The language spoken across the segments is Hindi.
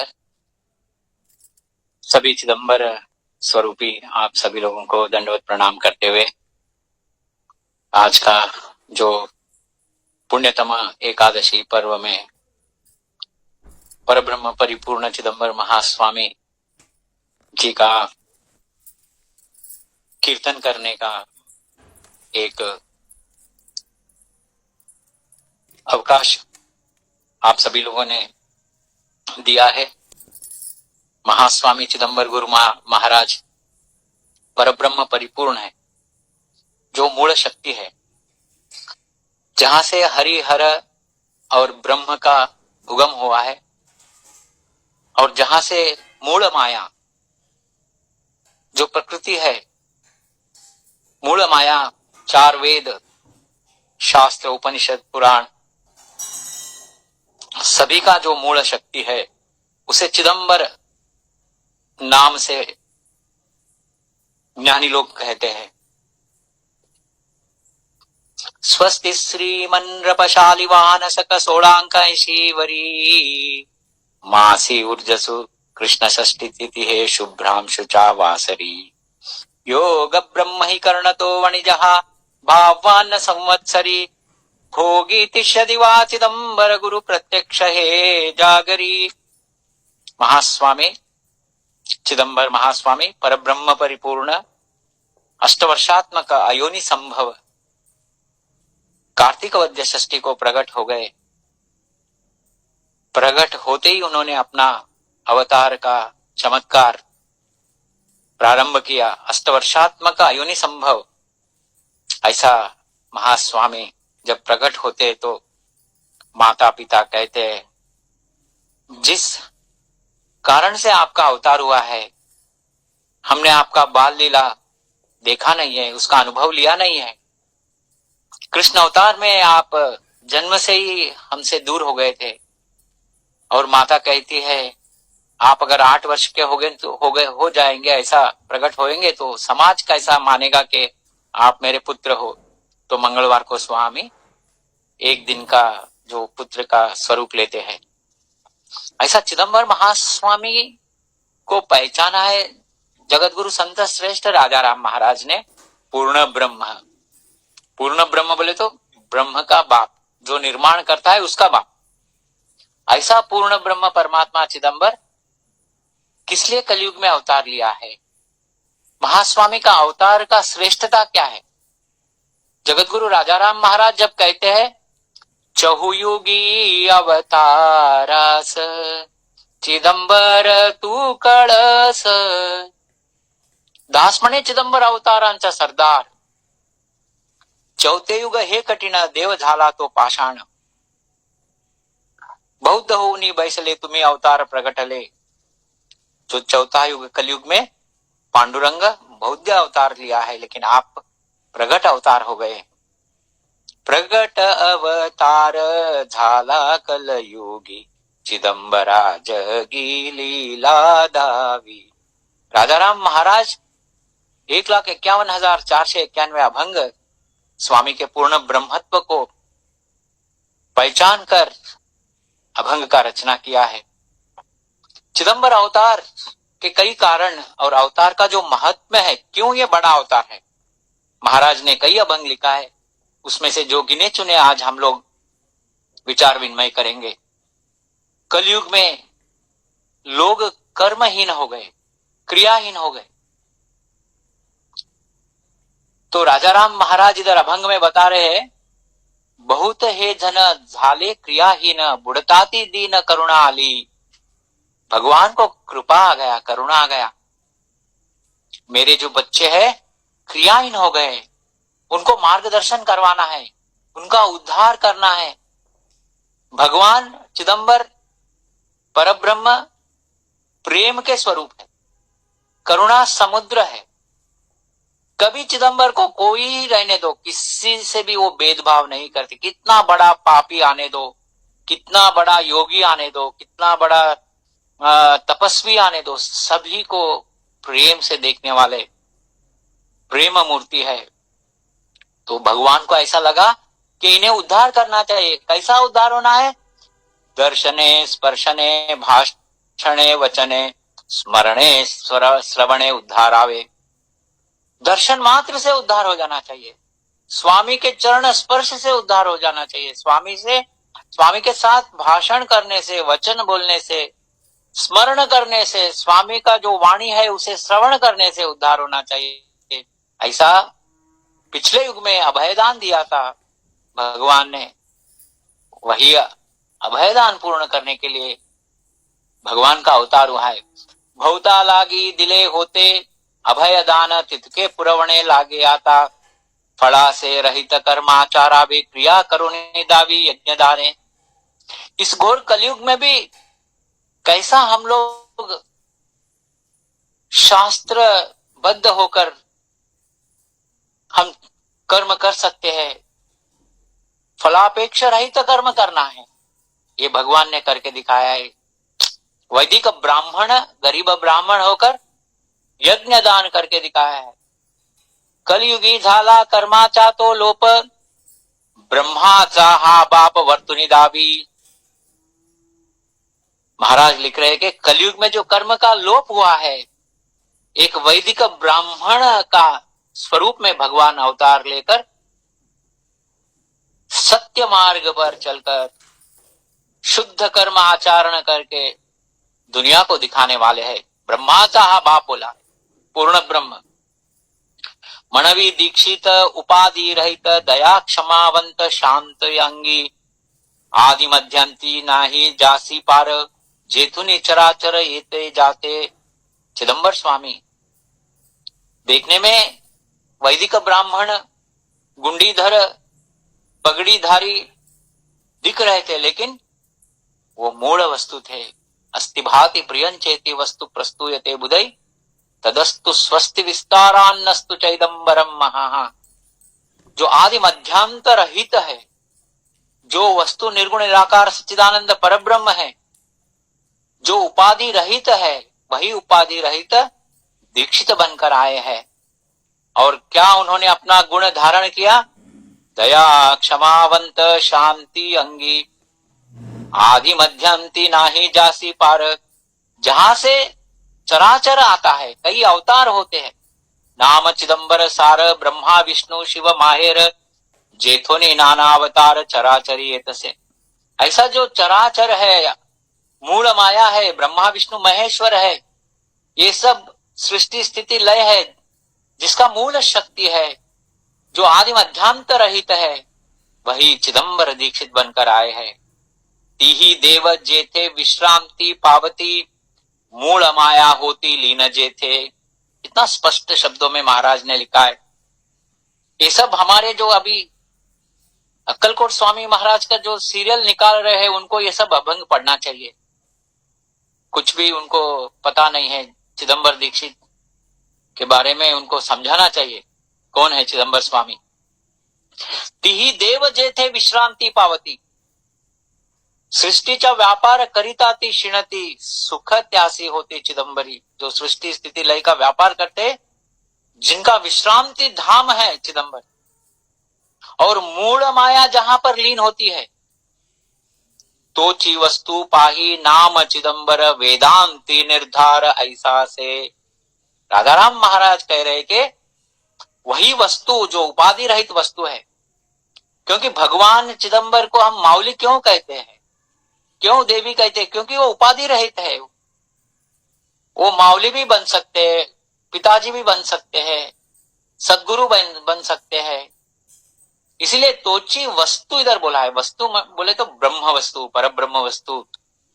पर सभी चिदंबर स्वरूपी आप सभी लोगों को दंडवत प्रणाम करते हुए आज का जो पुण्यतमा एकादशी पर्व में परब्रह्म परिपूर्ण चिदंबर महास्वामी जी का कीर्तन करने का एक अवकाश आप सभी लोगों ने दिया है। महास्वामी चिदंबर गुरु महाराज परब्रह्म परिपूर्ण है, जो मूल शक्ति है, जहां से हरि हर और ब्रह्म का उगम हुआ है और जहां से मूल माया जो प्रकृति है, मूल माया चार वेद शास्त्र उपनिषद पुराण सभी का जो मूल शक्ति है उसे चिदंबर नाम से ज्ञानी लोग कहते हैं। स्वस्ति श्रीमन्नृपशालिवाहनसक सोडांकैशीवरी मासी ऊर्जसु कृष्ण षष्ठी तिथि हे शुभ्रांशु चा वासरी योग ब्रह्म ही कर्णतो वणिजः भावान्न संवत्सरी भोगी तिष्यदिवा चिदंबर गुरु प्रत्यक्ष हे जागरी। महास्वामी चिदंबर महास्वामी परब्रह्म परिपूर्ण अष्टवर्षात्मक अयोनि संभव कार्तिक वद्य षष्ठी को प्रकट हो गए। प्रकट होते ही उन्होंने अपना अवतार का चमत्कार प्रारंभ किया। अष्टवर्षात्मक अयोनि संभव ऐसा महास्वामी जब प्रकट होते तो माता पिता कहते हैं, जिस कारण से आपका अवतार हुआ है हमने आपका बाल लीला देखा नहीं है, उसका अनुभव लिया नहीं है। कृष्ण अवतार में आप जन्म से ही हमसे दूर हो गए थे। और माता कहती है, आप अगर 8 वर्ष के हो जाएंगे, ऐसा प्रकट होएंगे तो समाज कैसा मानेगा कि आप मेरे पुत्र हो। तो मंगलवार को स्वामी एक दिन का जो पुत्र का स्वरूप लेते हैं। ऐसा चिदंबर महास्वामी को पहचाना है जगत गुरु संत श्रेष्ठ राजा राम महाराज ने। पूर्ण ब्रह्म बोले तो ब्रह्म का बाप, जो निर्माण करता है उसका बाप। ऐसा पूर्ण ब्रह्म परमात्मा चिदंबर किस लिए कलयुग में अवतार लिया है? महास्वामी का अवतार का श्रेष्ठता क्या है? जगत गुरु राजा राम महाराज जब कहते हैं, चहुयुगी अवतारास चिदंबर तू कळस, दास म्हणे चिदंबर अवतारांचा सरदार, चौथे युग हे कठीण देव झाला तो पाषाण, बौद्ध होऊनी बैसले तुम्ही अवतार प्रगटले। जो चौथा युग कलयुग में पांडुरंग बौद्ध अवतार लिया है, लेकिन आप प्रगट अवतार हो गए। प्रगट अवतार झाला कलयुगी चिदंबरा जगी लीला दावी। राजाराम महाराज 1,51,491 अभंग स्वामी के पूर्ण ब्रह्मत्व को पहचान कर अभंग का रचना किया है। चिदंबर अवतार के कई कारण और अवतार का जो महत्व है, क्यों ये बड़ा अवतार है, महाराज ने कई अभंग लिखा है। उसमें से जो गिने चुने आज हम लोग विचार विनिमय करेंगे। कलयुग में लोग कर्महीन हो गए, क्रियाहीन हो गए। तो राजाराम महाराज इधर अभंग में बता रहे हैं, बहुत हे जन झाले क्रियाहीन बुढ़ताती दीन करुणा आली। भगवान को कृपा आ गया, करुणा आ गया। मेरे जो बच्चे हैं क्रियाहीन हो गए, उनको मार्गदर्शन करवाना है, उनका उद्धार करना है। भगवान चिदंबर परब्रह्म प्रेम के स्वरूप है, करुणा समुद्र है। कभी चिदंबर को कोई रहने दो, किसी से भी वो भेदभाव नहीं करते। कितना बड़ा पापी आने दो, कितना बड़ा योगी आने दो, कितना बड़ा तपस्वी आने दो, सभी को प्रेम से देखने वाले प्रेम मूर्ति है। तो भगवान को ऐसा लगा कि इन्हें उद्धार करना चाहिए। कैसा उद्धार होना है? दर्शने स्पर्शने क्षणे वचने स्मरणे श्रवणे उद्धार आवे। दर्शन मात्र से उद्धार हो जाना चाहिए, स्वामी के चरण स्पर्श से उद्धार हो जाना चाहिए, स्वामी के साथ भाषण करने से, वचन बोलने से, स्मरण करने से, स्वामी का जो वाणी है उसे श्रवण करने से उद्धार होना चाहिए। ऐसा पिछले युग में अभयदान दिया था भगवान ने, वही अभयदान पूर्ण करने के लिए भगवान का अवतार हुआ है। भौता लागी दिले होते अभयदान तितके पुरवणे लागे आता, फड़ा से रहित कर्माचारा भी क्रिया करुणे दावी यज्ञ दाने। इस घोर कलयुग में भी कैसा हम लोग शास्त्र बद्ध होकर हम कर्म कर सकते हैं, फलापेक्षा रहित कर्म करना है, ये भगवान ने करके दिखाया है। वैदिक ब्राह्मण गरीब ब्राह्मण होकर यज्ञ दान करके दिखाया है। कलियुगी झाला कर्माचा तो लोप, ब्रह्माचा हा बाप वर्तुनी दावी। महाराज लिख रहे हैं कि कलयुग में जो कर्म का लोप हुआ है, एक वैदिक ब्राह्मण का स्वरूप में भगवान अवतार लेकर सत्य मार्ग पर चलकर शुद्ध कर्म आचरण करके दुनिया को दिखाने वाले हैं। ब्रह्माचा हा बाप बोला, पूर्ण ब्रह्म। मनवी दीक्षित उपाधि रहित दया क्षमावंत शांत अंगी, आदि मध्यंती नाही जासी पार, जेथुनी चराचर येते जाते। चिदंबर स्वामी देखने में वैदिक ब्राह्मण गुंडीधर पगड़ीधारी दिख रहे थे, लेकिन वो मूल वस्तु थे। अस्तिभाति प्रियंचेति वस्तु प्रस्तुयते बुधै, तदस्तु स्वस्ति विस्तारान्नस्तु चैदंबरम महा। जो आदि मध्यांत रहित है, जो वस्तु निर्गुण निराकार सच्चिदानंद परब्रह्म है, जो उपाधि रहित है, वही उपाधि रहित दीक्षित बनकर आए हैं। और क्या उन्होंने अपना गुण धारण किया? दया क्षमावंत शांति अंगी, आदि मध्यंती नाही जासी पार। जहां से चराचर आता है, कई अवतार होते हैं। नाम चिदंबर सार, ब्रह्मा विष्णु शिव माहेर, जेथोने नाना अवतार चराचरी एतसे। ऐसा जो चराचर है, मूल माया है, ब्रह्मा विष्णु महेश्वर है, ये सब सृष्टि स्थिति लय है, जिसका मूल शक्ति है, जो आदि मध्यांत रहित है, वही चिदंबर दीक्षित बनकर आए हैं। तीही देव जेथे विश्रांति पावती, मूल माया होती लीन जेथे। इतना स्पष्ट शब्दों में महाराज ने लिखा है। ये सब हमारे जो अभी अक्कलकोट स्वामी महाराज का जो सीरियल निकाल रहे हैं, उनको ये सब अभंग पढ़ना चाहिए। कुछ भी उनको पता नहीं है चिदंबर दीक्षित के बारे में, उनको समझाना चाहिए कौन है चिदंबर स्वामी। तिही देव जेथे विश्रांती पावती, सृष्टीचा व्यापार करिता ती क्षीणती, सुख त्यासी होती चिदंबरी। जो सृष्टि स्थिति लय का व्यापार करते, जिनका विश्रांति धाम है चिदंबर, और मूल माया जहां पर लीन होती है, तोची वस्तु पाही नाम चिदंबर, वेदांति निर्धार ऐसा से। राधाराम महाराज कह रहे कि वही वस्तु जो उपाधि रहित वस्तु है, क्योंकि भगवान चिदंबर को हम माउली क्यों कहते हैं, क्यों देवी कहते हैं? क्योंकि वो उपाधि रहित है। वो माउली भी बन सकते हैं, पिताजी भी बन सकते हैं, सदगुरु बन सकते हैं। इसलिए तोची वस्तु इधर बोला है। वस्तु बोले तो ब्रह्म वस्तु, पर ब्रह्म वस्तु।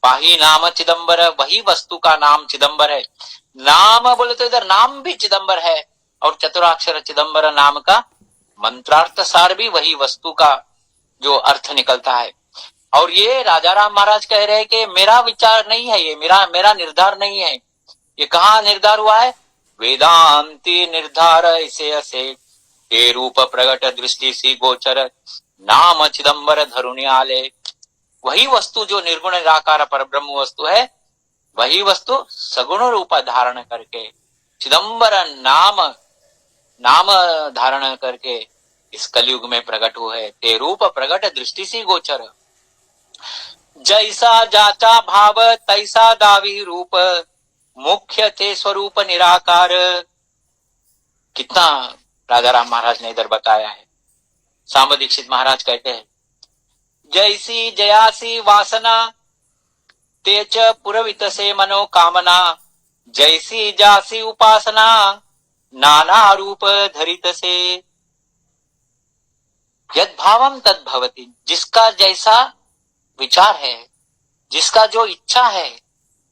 पाही नाम चिदंबर, वही वस्तु का नाम चिदंबर है। नाम बोले तो इधर नाम भी चिदंबर है, और चतुराक्षर चिदंबर नाम का मंत्रार्थ सार भी वही वस्तु का जो अर्थ निकलता है। और ये राजाराम महाराज कह रहे हैं कि मेरा विचार नहीं है, ये मेरा निर्धार नहीं है। ये कहाँ निर्धार हुआ है? वेदांति निर्धार ऐसे ऐसे, ते रूप प्रगट दृष्टि सी गोचर, नाम चिदंबर धरुणी आले। वही वस्तु जो निर्गुण निराकार पर ब्रह्म वस्तु है, वही वस्तु सगुण रूप धारण करके चिदंबर नाम धारण करके इस कलयुग में प्रकट हुए है। ते रूप प्रगट दृष्टि सी गोचर, जैसा जाचा भाव तैसा दावी रूप, मुख्य थे स्वरूप निराकार। कितना राजा राम महाराज ने इधर बताया है। सांब दीक्षित महाराज कहते हैं, जैसी जयासी वासना तेच पुरवित से मनोकामना, जैसी जासी उपासना नाना रूप धरित से। यद भावम तद भवति, जिसका जैसा विचार है, जिसका जो इच्छा है,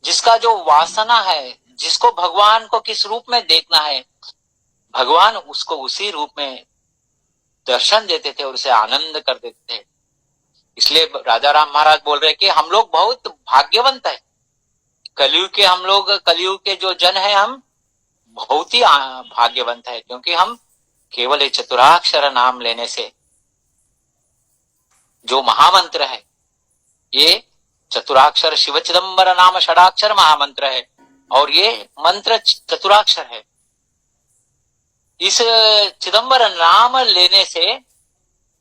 जिसका जो वासना है, जिसको भगवान को किस रूप में देखना है, भगवान उसको उसी रूप में दर्शन देते थे और उसे आनंद कर देते थे। इसलिए राजा राम महाराज बोल रहे कि हम लोग बहुत भाग्यवंत है। कलयुग के हम लोग, कलयुग के जो जन है, हम बहुत ही भाग्यवंत है, क्योंकि हम केवल ये चतुराक्षर नाम लेने से, जो महामंत्र है, ये चतुराक्षर शिव चिदंबर नाम षडाक्षर महामंत्र है, और ये मंत्र चतुराक्षर है। इस चिदंबर नाम लेने से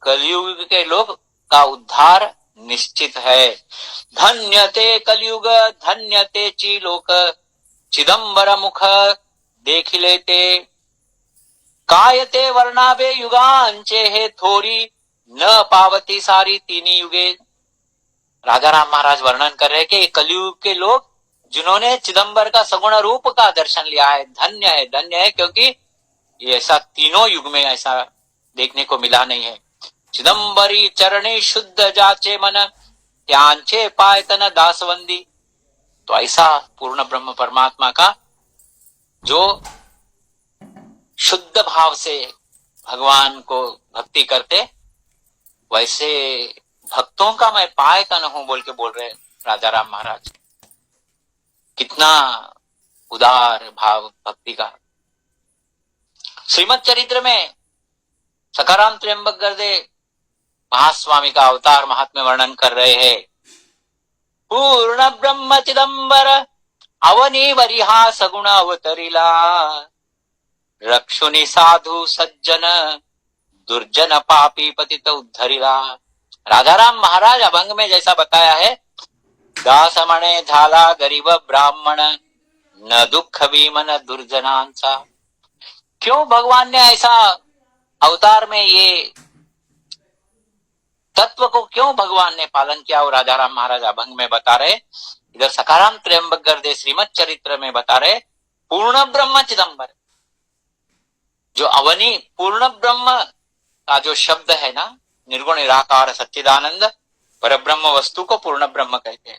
कलयुग के लोग का उद्धार निश्चित है। धन्य ते कलयुग धन्य ते चीलोक, चिदंबर मुख देख लेते, कायते वर्णावे युगांचे हे थोरी, न पावती सारी तीनी युगे। राजा राम महाराज वर्णन कर रहे कि कलयुग के लोग जिन्होंने चिदंबर का सगुण रूप का दर्शन लिया है, धन्य है, क्योंकि ये ऐसा तीनों युग में ऐसा देखने को मिला नहीं है। चिदंबरी चरणे शुद्ध जाचे मन, त्यांचे पायतन दासवंदी। तो ऐसा पूर्ण ब्रह्म परमात्मा का जो शुद्ध भाव से भगवान को भक्ति करते, वैसे भक्तों का मैं पायतन हूं बोल के बोल रहे राजा राम महाराज। कितना उदार भाव भक्ति का। श्रीमद चरित्र में सखाराम त्र्यंबक गर्दे महास्वामी का अवतार महात्म्य वर्णन कर रहे हैं। पूर्ण ब्रह्म चिदंबर अवनी वरिहा सगुण अवतरिला, रक्षुनि साधु सज्जन दुर्जन पापी पतित उद्धरिला। राजा राम महाराज अभंग में जैसा बताया है, दास मणे झाला गरीब ब्राह्मण, न दुख विमन दुर्जनांसा। क्यों भगवान ने ऐसा अवतार में ये तत्व को क्यों भगवान ने पालन किया, और राजा राम महाराज अभंग में बता रहे। इधर सखाराम त्र्यंबक गर्दे श्रीमद चरित्र में बता रहे, पूर्ण ब्रह्म चिदंबर, जो अवनी पूर्ण ब्रह्म का जो शब्द है ना, निर्गुण निराकार सच्चिदानंद पर ब्रह्म वस्तु को पूर्ण ब्रह्म कहते हैं।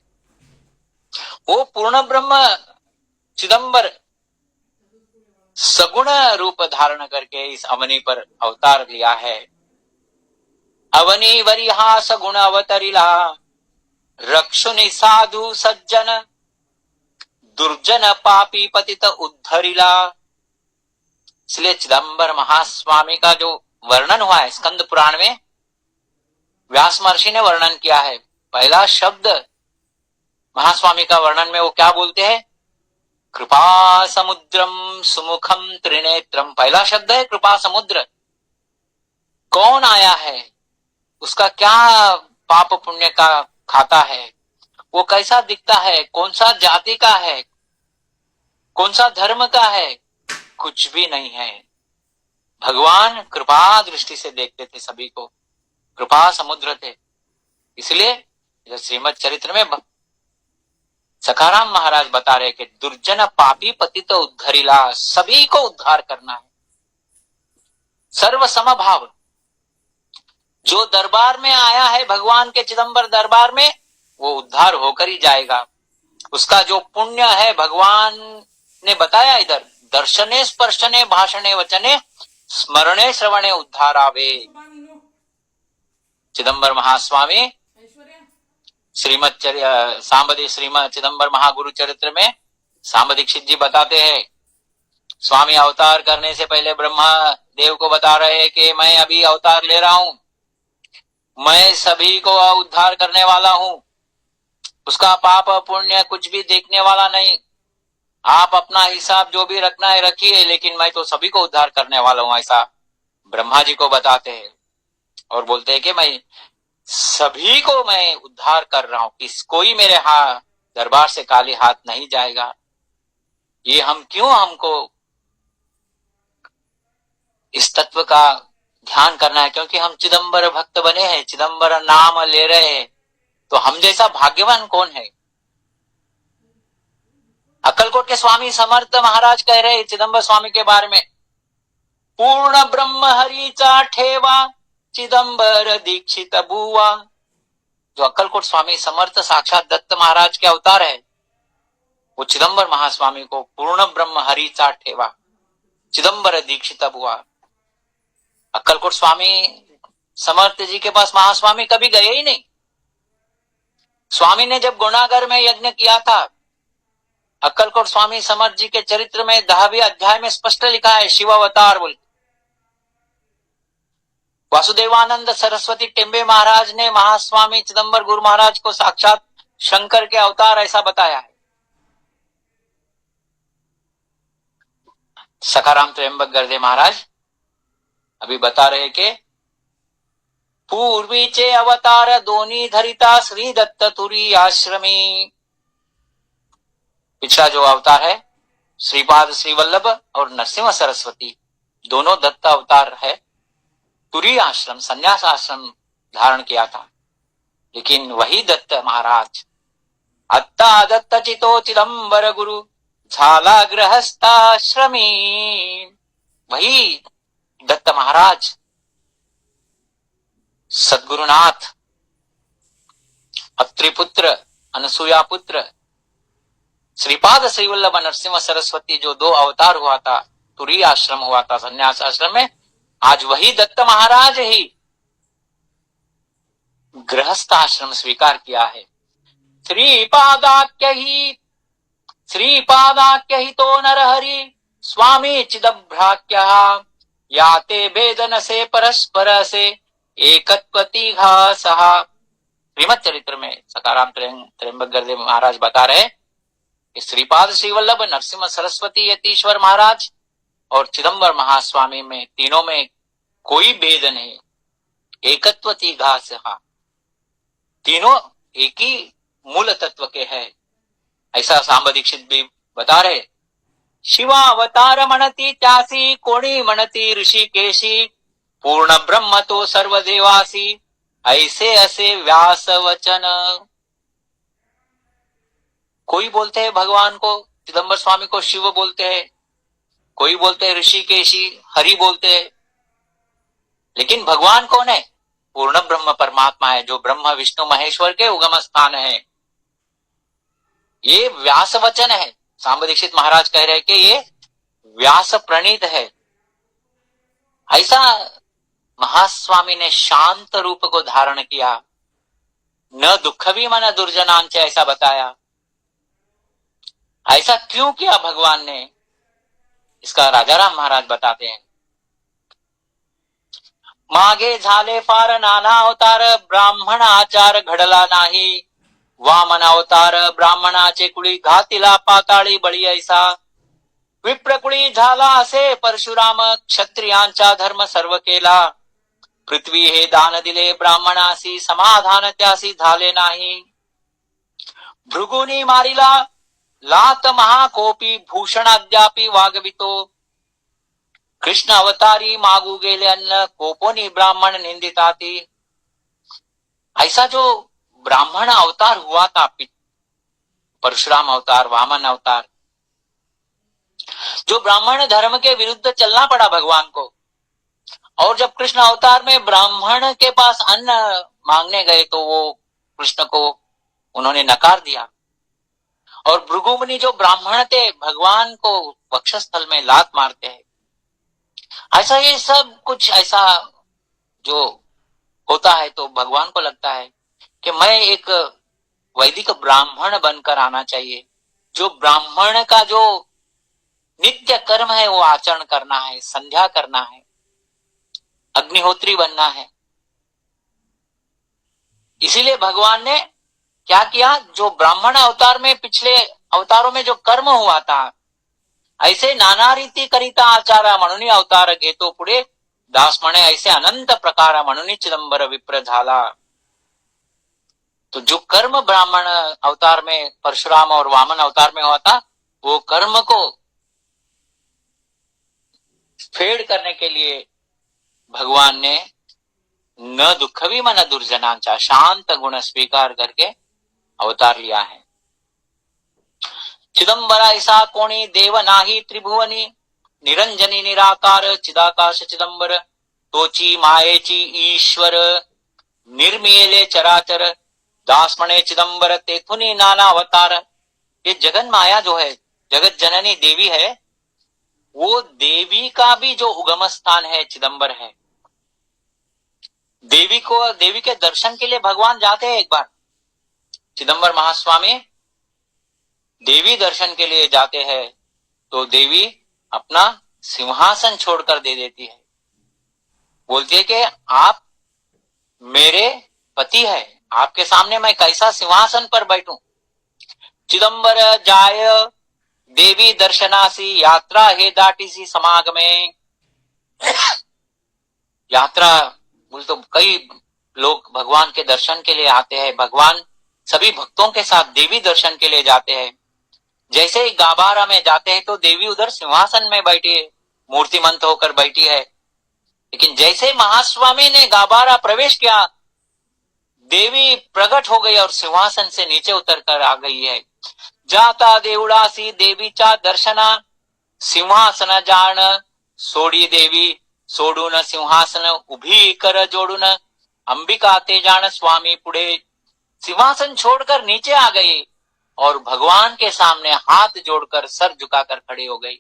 वो पूर्ण ब्रह्म चिदंबर सगुण रूप धारण करके इस अवनी पर अवतार लिया है। अवनी वरिहा सगुण अवतरिला, रक्षुनि साधु सज्जन दुर्जन पापी पतित उद्धरिला। इसलिए चिदंबर महास्वामी का जो वर्णन हुआ है स्कंद पुराण में, व्यास महर्षि ने वर्णन किया है। पहला शब्द महास्वामी का वर्णन में वो क्या बोलते हैं, कृपा समुद्रम सुमुखम त्रिनेत्रम। पहला शब्द है कृपा समुद्र। कौन आया है, उसका क्या पाप पुण्य का खाता है, वो कैसा दिखता है, कौन सा जाति का है, कौन सा धर्म का है, कुछ भी नहीं है। भगवान कृपा दृष्टि से देखते थे सभी को, कृपा समुद्र थे। इसलिए श्रीमद चरित्र में सखाराम महाराज बता रहे कि दुर्जन पापी पतित उद्धरिला, सभी को उद्धार करना है। सर्व समभाव, जो दरबार में आया है भगवान के चिदंबर दरबार में, वो उद्धार होकर ही जाएगा। उसका जो पुण्य है भगवान ने बताया इधर, दर्शने स्पर्शने भाषणे वचने स्मरणे श्रवणे उद्धार आवे। चिदंबर महास्वामी श्रीमद चिदंबर महागुरु चरित्र में सांब दीक्षित जी बताते हैं, स्वामी अवतार करने से पहले ब्रह्मा देव को बता रहे हैं कि मैं अभी अवतार ले रहा हूं, मैं सभी को उद्धार करने वाला हूं, उसका पाप पुण्य कुछ भी देखने वाला नहीं, आप अपना हिसाब जो भी रखना है रखिए, लेकिन मैं तो सभी को उद्धार करने वाला हूं। ऐसा ब्रह्मा जी को बताते हैं और बोलते हैं कि मैं सभी को मैं उद्धार कर रहा हूं कि कोई मेरे हाथ दरबार से खाली हाथ नहीं जाएगा। ये हमको इस तत्व का ध्यान करना है, क्योंकि हम चिदंबर भक्त बने हैं, चिदंबर नाम ले रहे हैं। तो हम जैसा भाग्यवान कौन है? अक्कलकोट के स्वामी समर्थ महाराज कह रहे हैं चिदंबर स्वामी के बारे में, पूर्ण ब्रह्म हरीचा ठेवा चिदंबर दीक्षित बुआ। जो अक्कलकोट स्वामी समर्थ साक्षात दत्त महाराज के अवतार है, वो चिदंबर महास्वामी को पूर्ण ब्रह्म हरीचा ठेवा चिदंबर दीक्षित बुआ। अक्कलकोट स्वामी समर्थ जी के पास महास्वामी कभी गए ही नहीं। स्वामी ने जब गुणागर में यज्ञ किया था, अक्कलकोट स्वामी समर्थ जी के चरित्र में 10वें अध्याय में स्पष्ट लिखा है शिव अवतार बोल। वासुदेवानंद सरस्वती टेम्बे महाराज ने महास्वामी चिदंबर गुरु महाराज को साक्षात शंकर के अवतार ऐसा बताया है। सखाराम त्र्यंबक गर्दे महाराज अभी बता रहे कि पूर्वीचे अवतार दोन्ही धरिता श्री दत्त तुरी आश्रमी। पिछला जो अवतार है श्रीपाद श्री वल्लभ और नरसिंह सरस्वती, दोनों दत्त अवतार है। तुरी आश्रम संन्यास आश्रम धारण किया था, लेकिन वही दत्त महाराज अत्ता दत्त चितो चिदंबर गुरु झाला गृहस्थाश्रमी। वही दत्त महाराज सद्गुरुनाथ अत्रि पुत्र अनसुया पुत्र श्रीपाद श्रीवल्लभ नरसिंह सरस्वती, जो 2 अवतार हुआ था, तुरी आश्रम हुआ था संन्यास आश्रम में, आज वही दत्त महाराज ही गृहस्थ आश्रम स्वीकार किया है। श्रीपादाख्य ही तो नरहरि स्वामी चिदभ्राक्य याते भेदन से परस्पर से एकत्वति घासहा। श्रीमद चरित्र में सखाराम त्र्यंबक गर्दे महाराज बता रहे कि श्रीपाद श्रीवल्लभ नरसिंह सरस्वती यतीश्वर महाराज और चिदंबर महास्वामी में तीनों में कोई भेद नहीं, एकत्वति घासहा, तीनों एक ही मूल तत्व के हैं। ऐसा सांब दीक्षित भी बता रहे। शिवा अवतार मनती त्यासी कोणी मनती ऋषिकेशी पूर्ण ब्रह्म तो सर्वदेवासी ऐसे ऐसे व्यास वचन। कोई बोलते हैं भगवान को, चिदंबर स्वामी को शिव बोलते हैं, कोई बोलते हैं ऋषिकेशी, हरि बोलते हैं, लेकिन भगवान कौन है? पूर्ण ब्रह्म परमात्मा है, जो ब्रह्म विष्णु महेश्वर के उगम स्थान है। ये व्यास वचन है। सांब दीक्षित महाराज कह रहे हैं कि ये व्यास प्रणीत है। ऐसा महास्वामी ने शांत रूप को धारण किया, न दुख भी मन दुर्जनांच, ऐसा बताया। ऐसा क्यों किया भगवान ने? इसका राजाराम महाराज बताते हैं। मागे झाले फार नाना अवतार ब्राह्मण आचार घडला नाही, वामन अवतार ब्राह्मणाचे कुळी घातिला पाताळी बळी ऐसा, विप्रकुळी झाला असे परशुराम क्षत्रियांचा धर्म सर्व केला, पृथ्वी हे दान दिले ब्राह्मणासी समाधान त्यासी झाले नाही, भृगुनी मारिला लात महाकोपी भूषणाद्यापी वागवितो, कृष्ण अवतारी मागू गेले अन्न कोपोनी ब्राह्मण निंदिताती। ऐसा जो ब्राह्मण अवतार हुआ था, परशुराम अवतार, वामन अवतार, जो ब्राह्मण धर्म के विरुद्ध चलना पड़ा भगवान को। और जब कृष्ण अवतार में ब्राह्मण के पास अन्न मांगने गए तो वो कृष्ण को उन्होंने नकार दिया। और भृगुमुनि जो ब्राह्मण थे, भगवान को वक्षस्थल में लात मारते हैं। ऐसा ये सब कुछ ऐसा जो होता है तो भगवान को लगता है कि मैं एक वैदिक ब्राह्मण बनकर आना चाहिए, जो ब्राह्मण का जो नित्य कर्म है वो आचरण करना है, संध्या करना है, अग्निहोत्री बनना है। इसीलिए भगवान ने क्या किया, जो ब्राह्मण अवतार में पिछले अवतारों में जो कर्म हुआ था, ऐसे नाना रीती करिता आचारा म्हणून अवतार घेतो पुढे दास म्हणे ऐसे अनंत प्रकार म्हणून चिदंबर विप्र झाला। तो जो कर्म ब्राह्मण अवतार में परशुराम और वामन अवतार में हुआ था, वो कर्म को फेड करने के लिए भगवान ने न दुखवी मन दुर्जनांचा शांत गुण स्वीकार करके अवतार लिया है। चिदंबरा ऐसा कोणी देव नाही त्रिभुवनी निरंजनी निराकार चिदाकाश चिदंबर तोची मायेची ईश्वर निर्मेले चराचर दास म्हणे चिदंबर तेथुनी नाना अवतार। ये जगन माया जो है, जगत जननी देवी है, वो देवी का भी जो उगम स्थान है चिदंबर है। देवी के दर्शन के लिए भगवान जाते हैं। एक बार चिदंबर महास्वामी देवी दर्शन के लिए जाते हैं तो देवी अपना सिंहासन छोड़कर दे देती है, बोलती है कि आप मेरे पति है, आपके सामने मैं कैसा सिंहासन पर बैठूं। चिदंबर जाय देवी दर्शनासी यात्रा हे दाटीसी समागमे। यात्रा बोल तो कई लोग भगवान के दर्शन के लिए आते हैं, भगवान सभी भक्तों के साथ देवी दर्शन के लिए जाते हैं। जैसे ही गाभारा में जाते हैं तो देवी उधर सिंहासन में बैठी है, मूर्तिमंत होकर बैठी है। लेकिन जैसे महास्वामी ने गाभारा प्रवेश किया, देवी प्रकट हो गई और सिंहासन से नीचे उतर कर आ गई है। जाता देवड़ासी देवीचा दर्शना सिंहासन जाण सोडी देवी सोडून सिंहासन उभी कर जोडून अंबिका ते जाण स्वामी पुढे। सिंहासन छोड़कर नीचे आ गई और भगवान के सामने हाथ जोड़कर सर झुकाकर खड़े हो गई।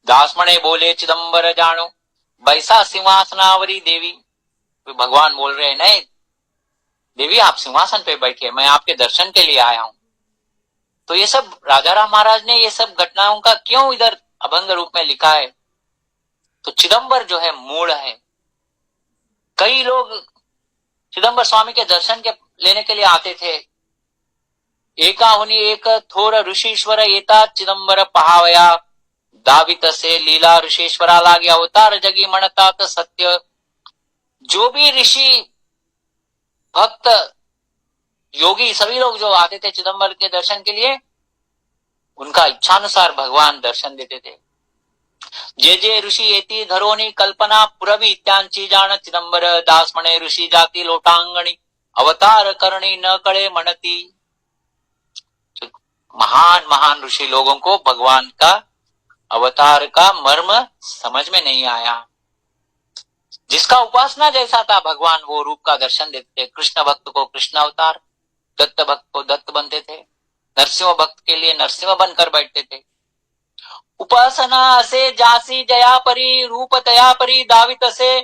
दास मणे बोले चिदंबर जानो बैसा सिंहासनावरी देवी। भगवान बोल रहे हैं, नहीं देवी आप सिंहासन पे बैठिए, मैं आपके दर्शन के लिए आया हूं। तो ये सब राजा राम महाराज ने ये सब घटनाओं का क्यों इधर अभंग रूप में लिखा है? तो चिदंबर जो है मूल है। कई लोग चिदंबर स्वामी के दर्शन के लेने के लिए आते थे। एका हुनी एक थोर ऋषीश्वर येता चिदंबर पहावया दावित से लीला ऋषीश्वरा लागे अवतार जगी म्हणतात सत्य। जो भी ऋषि भक्त योगी सभी लोग जो आते थे चिदंबर के दर्शन के लिए, उनका इच्छानुसार भगवान दर्शन देते थे। जे जे ऋषि येती धरोनी कल्पना पुरवी त्यांची जाण चिदंबर दास म्हणे ऋषि जाती लोटांगणी अवतार करणी न कळे म्हणती। महान महान ऋषि लोगों को भगवान का अवतार का मर्म समझ में नहीं आया। जिसका उपासना जैसा था भगवान वो रूप का दर्शन देते थे। कृष्ण भक्त को कृष्ण अवतार, दत्त भक्त को दत्त बनते थे, नरसिंह भक्त के लिए नरसिंह बनकर बैठते थे। उपासना असे जासी जया परी रूप तया परी दावित असे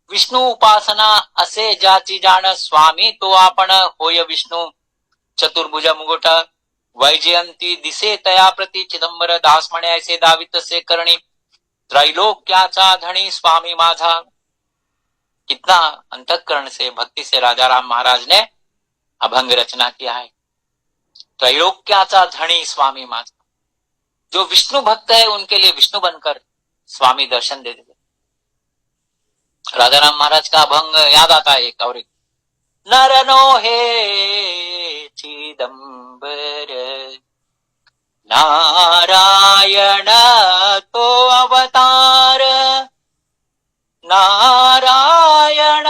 विष्णु उपासना असे जाची जाण स्वामी तो आपण होय विष्णु। चतुर्भुज मुकुट वैजयंती दिसे तया प्रति चिदंबर दास म्हणे ऐसे दावित से करणी त्रैलोक्याचा धणी स्वामी माझा। कितना अंतःकरण से भक्ति से राजा राम महाराज ने अभंग रचना किया है। त्रैलोक्याचा धणी स्वामी माझा। जो विष्णु भक्त है उनके लिए विष्णु बनकर स्वामी दर्शन देते थे। राजा राम महाराज का अभंग याद आता है एक और एक। नरनो हे चिदंबर नारायण तो अवतार नारायण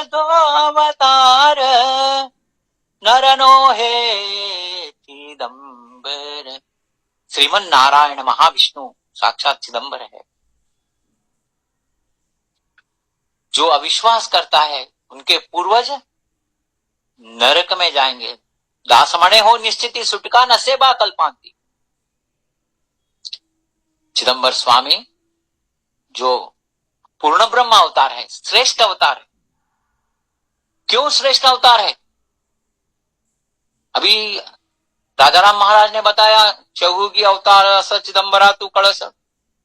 तो अवतार नरनो हे चिदंबर। श्रीमन नारायण महाविष्णु साक्षात चिदंबर है। जो अविश्वास करता है उनके पूर्वज नरक में जाएंगे। दासमणे हो निश्चिति सुटका नसेबा कल्पांती। चिदंबर स्वामी जो पूर्ण ब्रह्म अवतार है, श्रेष्ठ अवतार है। क्यों श्रेष्ठ अवतार है? अभी राजा राम महाराज ने बताया चौघुगी अवतार अस चिदंबरा तू कळस,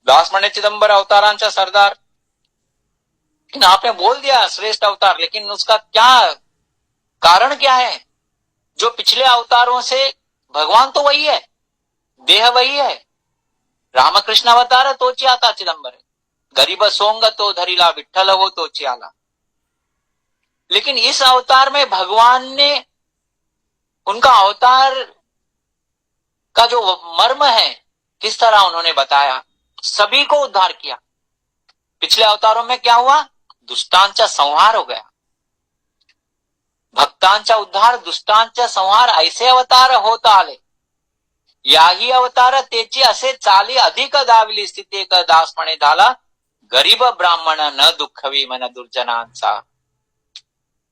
दास म्हणे चिदंबर अवतारांचा सरदार। लेकिन आपने बोल दिया श्रेष्ठ अवतार, लेकिन उसका क्या कारण क्या है? जो पिछले अवतारों से भगवान तो वही है, देह वही है। रामकृष्ण अवतार तोची आता चिदंबर, गरीब सोंग तो धरीला विठ्ठल हो तोची आला। लेकिन इस अवतार में भगवान ने उनका अवतार का जो मर्म है किस तरह उन्होंने बताया, सभी को उद्धार किया। पिछले अवतारों में क्या हुआ, दुष्टांचा संहार हो गया, भक्तांचा उद्धार दुष्टांचा संहार, ऐसे अवतार होता आले। याही अवतार त्याची असे चाली अधिक दाविली स्थिती एक दासपणे झाला, गरीब ब्राह्मण न दुःखवी मन दुर्जनांचा।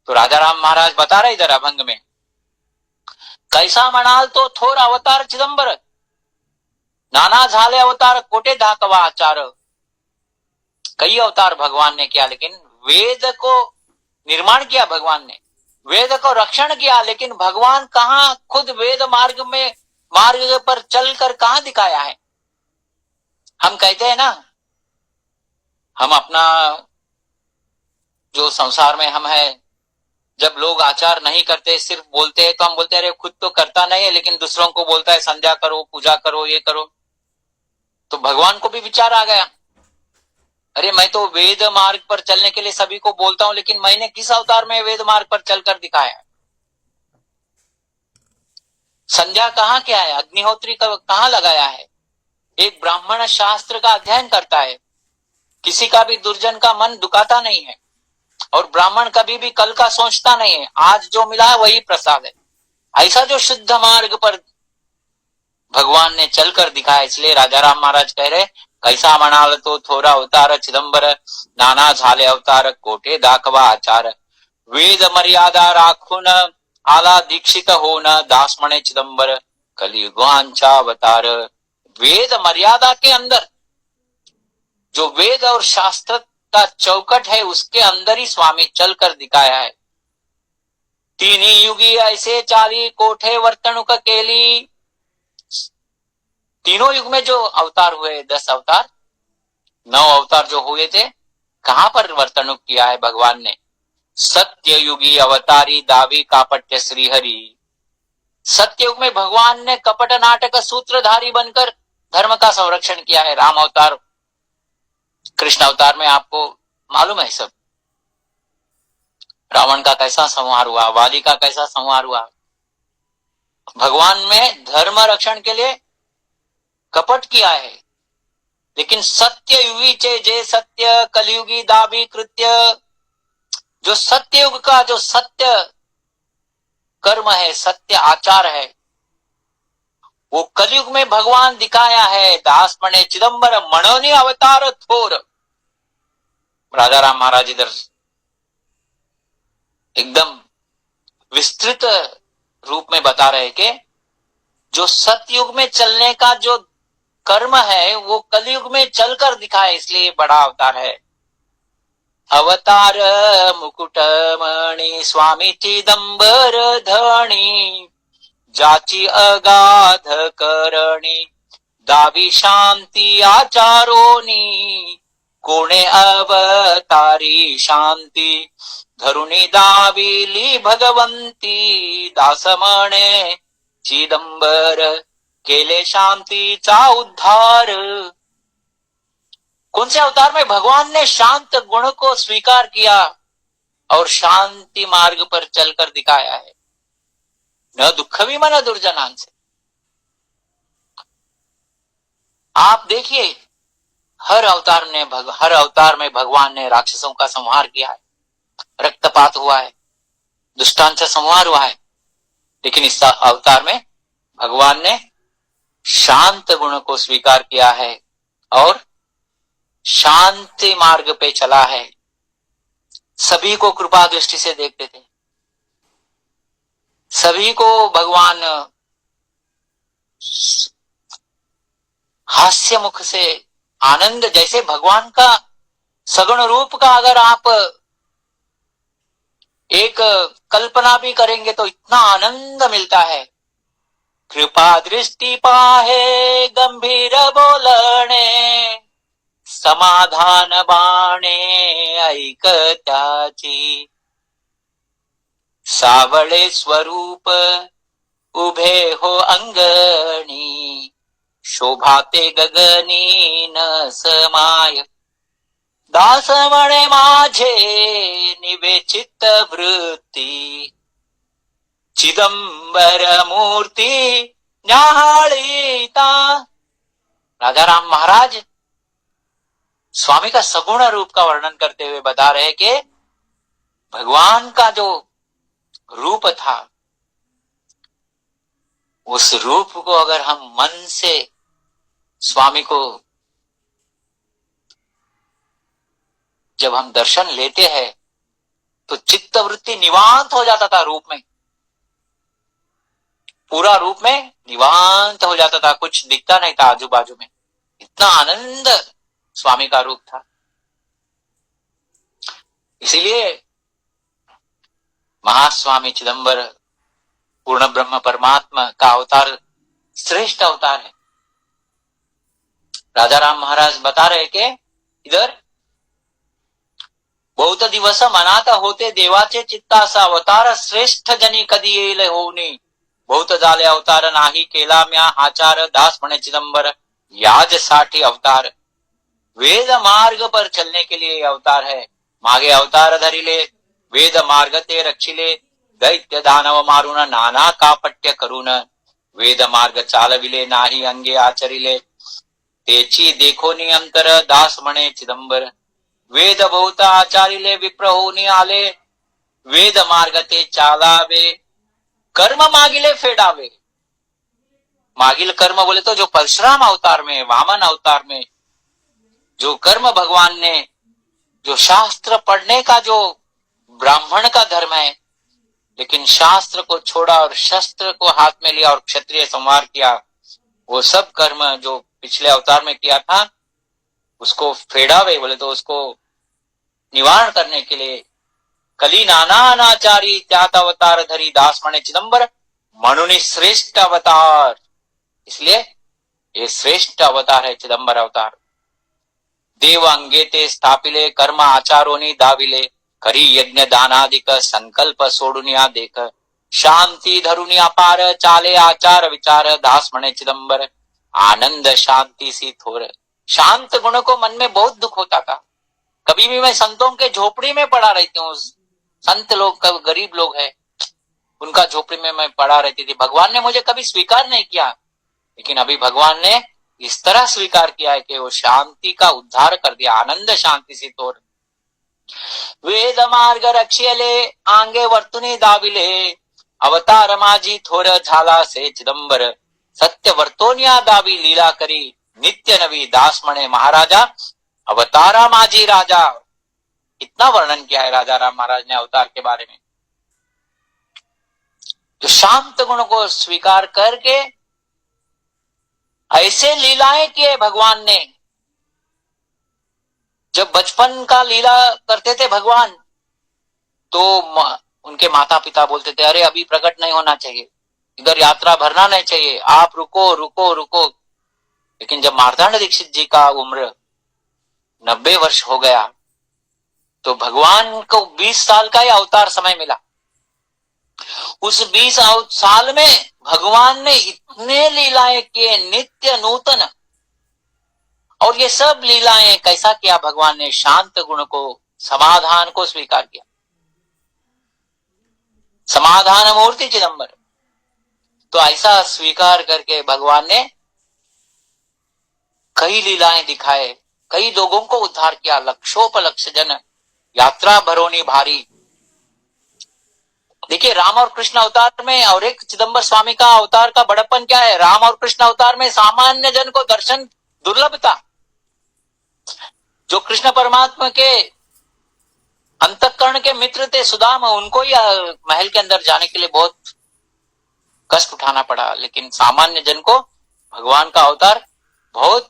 तो राजाराम महाराज बता रहे इधर अभंग में, कैसा म्हणाल तो थोर अवतार चिदंबर, नाना झाले अवतार कोटे धाकवा आचार। कई अवतार भगवान ने किया, लेकिन वेद को निर्माण किया भगवान ने, वेद को रक्षण किया, लेकिन भगवान कहाँ खुद वेद मार्ग पर चलकर कहाँ दिखाया है। हम कहते हैं ना, हम अपना जो संसार में हम है, जब लोग आचार नहीं करते सिर्फ बोलते हैं तो हम बोलते हैं अरे खुद तो करता नहीं है, लेकिन दूसरों को बोलता है संध्या करो, पूजा करो, ये करो। तो भगवान को भी विचार आ गया, अरे मैं तो वेद मार्ग पर चलने के लिए सभी को बोलता हूं, लेकिन मैंने किस अवतार में वेद मार्ग पर चलकर दिखाया। संध्या कहाँ क्या है, अग्निहोत्री का कहाँ लगाया है। एक ब्राह्मण शास्त्र का अध्ययन करता है, किसी का भी दुर्जन का मन दुखाता नहीं है, और ब्राह्मण कभी भी कल का सोचता नहीं है, आज जो मिला वही प्रसाद है। ऐसा जो शुद्ध मार्ग पर भगवान ने चलकर दिखाया, इसलिए राजाराम महाराज कह रहे, कैसा म्हणाल तो थोरा अवतार चिदंबर, नाना झाले अवतार कोटे दाखवा आचार। वेद मर्यादा राखून आला दीक्षित होन, दास म्हणे चिदंबर कलियुगांचा अवतार। वेद मर्यादा के अंदर, जो वेद और शास्त्र का चौकट है उसके अंदर ही स्वामी चलकर दिखाया है। तीनी युगी ऐसे चाली कोठे वर्तणुक केली। तीनों युग में जो अवतार हुए, 10 अवतार, 9 अवतार जो हुए थे, कहां पर वर्तणुक किया है भगवान ने। सत्य युगी अवतारी दावी कापट्य श्रीहरि। सत्य युग में भगवान ने कपट नाटक सूत्रधारी बनकर धर्म का संरक्षण किया है। राम अवतार, कृष्ण अवतार में आपको मालूम है सब, रावण का कैसा संहार हुआ, वाली का कैसा संहार हुआ। भगवान में धर्म रक्षण के लिए कपट किया है। लेकिन सत्य युगी चे जे सत्य कलयुगी दाबी कृत्य, जो सत्य युग का जो सत्य कर्म है, सत्य आचार है, वो कलयुग में भगवान दिखाया है। दास मणे चिदंबर मणोनी अवतार थोर। राजा राम महाराज इधर एकदम विस्तृत रूप में बता रहे कि जो सतयुग में चलने का जो कर्म है वो कलयुग में चलकर दिखाए, इसलिए बड़ा अवतार है। अवतार मुकुट मणि स्वामी चिदंबर धणी, जाची अगाध करणी दावी शांती आचारोनी। कोणे अवतारी शांती धरुणी दाविली भगवंती, दास म्हणे चिदंबर केले शांतीचा उद्धार। कौन से अवतार में भगवान ने शांत गुण को स्वीकार किया और शांति मार्ग पर चलकर दिखाया है। न दुःखवी मन दुर्जनान से। आप देखिए, हर अवतार में भगवान ने राक्षसों का संहार किया है, रक्तपात हुआ है, दुष्टांत से संहार हुआ है। लेकिन इस अवतार में भगवान ने शांत गुण को स्वीकार किया है और शांति मार्ग पे चला है। सभी को कृपा दृष्टि से देखते थे, सभी को भगवान हास्य मुख से आनंद, जैसे भगवान का सगुण रूप का अगर आप एक कल्पना भी करेंगे तो इतना आनंद मिलता है। कृपा दृष्टि पाहे गंभीर बोलणे, समाधान बाणे ऐकत्याची। सावळे स्वरूप उभे हो अंगणी, शोभाते गगनी न समाय। दास म्हणे माझे निवे चित्त वृत्ती, चिदंबर मूर्ति न्याहाळीता। राजा राम महाराज स्वामी का सगुण रूप का वर्णन करते हुए बता रहे कि भगवान का जो रूप था, उस रूप को अगर हम मन से स्वामी को जब हम दर्शन लेते हैं तो चित्तवृत्ति निवांत हो जाता था, रूप में, पूरा रूप में निवांत हो जाता था, कुछ दिखता नहीं था आजू बाजू में, इतना आनंद स्वामी का रूप था। इसीलिए महास्वामी चिदंबर पूर्ण ब्रह्म परमात्मा का अवतार श्रेष्ठ अवतार है। राजा राम महाराज बता रहे कि इधर बहुत दिवस मनात होते देवाचे चित्तासा, अवतार श्रेष्ठ जनी कधी येईल होनी, बहुत झाले अवतार नाही केला म्या आचार, दास म्हणे चिदंबर याज साठी अवतार। वेद मार्ग पर चलने के लिए अवतार है, मागे अवतार धरिले, वेद मार्ग ते रक्षिले, दैत्य दानव मारून नाना कापट्य करून, वेद मार्ग चालविले नाही अंगे आचरिले, तेची देखोनी अंतर, दास म्हणे चिदंबर। वेद बहुत आचारिले विप्र होनी आले, वेद मार्ग ते चालावे, कर्म मागिले फेडावे। मागिल कर्म बोले तो जो परशुराम अवतार में, वामन अवतार में जो कर्म भगवान ने, जो शास्त्र पढ़ने का जो ब्राह्मण का धर्म है, लेकिन शास्त्र को छोड़ा और शस्त्र को हाथ में लिया और क्षत्रिय संहार किया, वो सब कर्म जो पिछले अवतार में किया था उसको फेडावे बोले तो उसको निवारण करने के लिए कली नाना अनाचारी त्यात अवतार धरी, दास म्हणे चिदंबर म्हणून श्रेष्ठ अवतार। इसलिए ये श्रेष्ठ अवतार है चिदंबर अवतार। देव अंगे ते स्थापिले, कर्म आचारोनी दाविले, करी यज्ञ दानादिक, संकल्प सोडुनिया देख, शांती धरुनी अपार, चाले आचार विचार, दास म्हणे चिदंबर आनंद शांति सी थोर। शांत गुण को मन में बहुत दुख होता था। कभी भी मैं संतों के झोपड़ी में पड़ा रहती हूँ, संत लोग गरीब लोग हैं, उनका झोपड़ी में मैं पड़ा रहती थी। भगवान ने मुझे कभी स्वीकार नहीं किया, लेकिन अभी भगवान ने इस तरह स्वीकार किया है कि वो शांति का उद्धार कर दिया, आनंद शांति सी तोर। वेद मार्ग रक्षिले, आंगे वर्तुनी दाविले, अवतार माझी थोर झाला से चिदंबर, सत्य वर्तोनिया दावी लीला करी, नित्य नवी, दास म्हणे महाराजा अवतारा माझी राजा। इतना वर्णन किया है राजा राम महाराज ने अवतार के बारे में। जो शांत गुण को स्वीकार करके ऐसे लीलाएं किए भगवान ने। जब बचपन का लीला करते थे भगवान तो उनके माता पिता बोलते थे अरे अभी प्रकट नहीं होना चाहिए, इधर यात्रा भरना नहीं चाहिए, आप रुको रुको रुको। लेकिन जब मार्तांड दीक्षित जी का उम्र 90 वर्ष हो गया तो भगवान को 20 साल का ही अवतार समय मिला। उस 20 साल में भगवान ने इतने लीलाएं किए, नित्य नूतन। और ये सब लीलाएं कैसा किया भगवान ने? शांत गुण को, समाधान को स्वीकार किया। समाधान मूर्ति चिदंबर। तो ऐसा स्वीकार करके भगवान ने कई लीलाएं दिखाए, कई लोगों को उद्धार किया, लक्षोपलक्ष जन यात्रा भरोनी भारी। देखिए राम और कृष्ण अवतार में और एक चिदंबर स्वामी का अवतार का बड़प्पन क्या है। राम और कृष्ण अवतार में सामान्य जन को दर्शन दुर्लभ था। जो कृष्ण परमात्मा के अंतःकरण के मित्र थे सुदामा, उनको ही महल के अंदर जाने के लिए बहुत कष्ट उठाना पड़ा। लेकिन सामान्य जन को भगवान का अवतार बहुत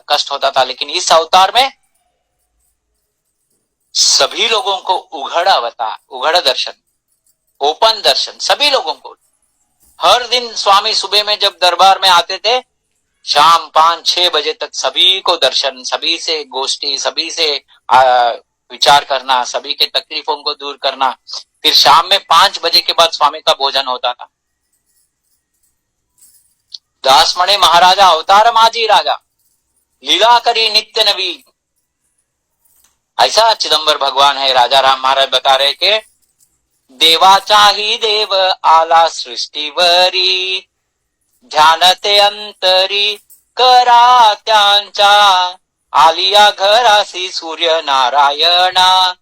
कष्ट होता था। लेकिन इस अवतार में सभी लोगों को उघड़ अवतार, उघड़ दर्शन, ओपन दर्शन, सभी लोगों को। हर दिन स्वामी सुबह में जब दरबार में आते थे, शाम 5-6 बजे तक सभी को दर्शन, सभी से गोष्ठी, सभी से विचार करना, सभी के तकलीफों को दूर करना। फिर शाम में 5 बजे के बाद स्वामी का भोजन होता था। दास म्हणे महाराजा अवतार माझी राजा, लीला करी नित्य नवी। ऐसा चिदंबर भगवान है। राजा राम महाराज बता रहे कि देवाचा ही देव आला सृष्टीवरी, ध्यानते अंतरी करा त्यांच्या, आलिया घरासी सूर्य नारायणा,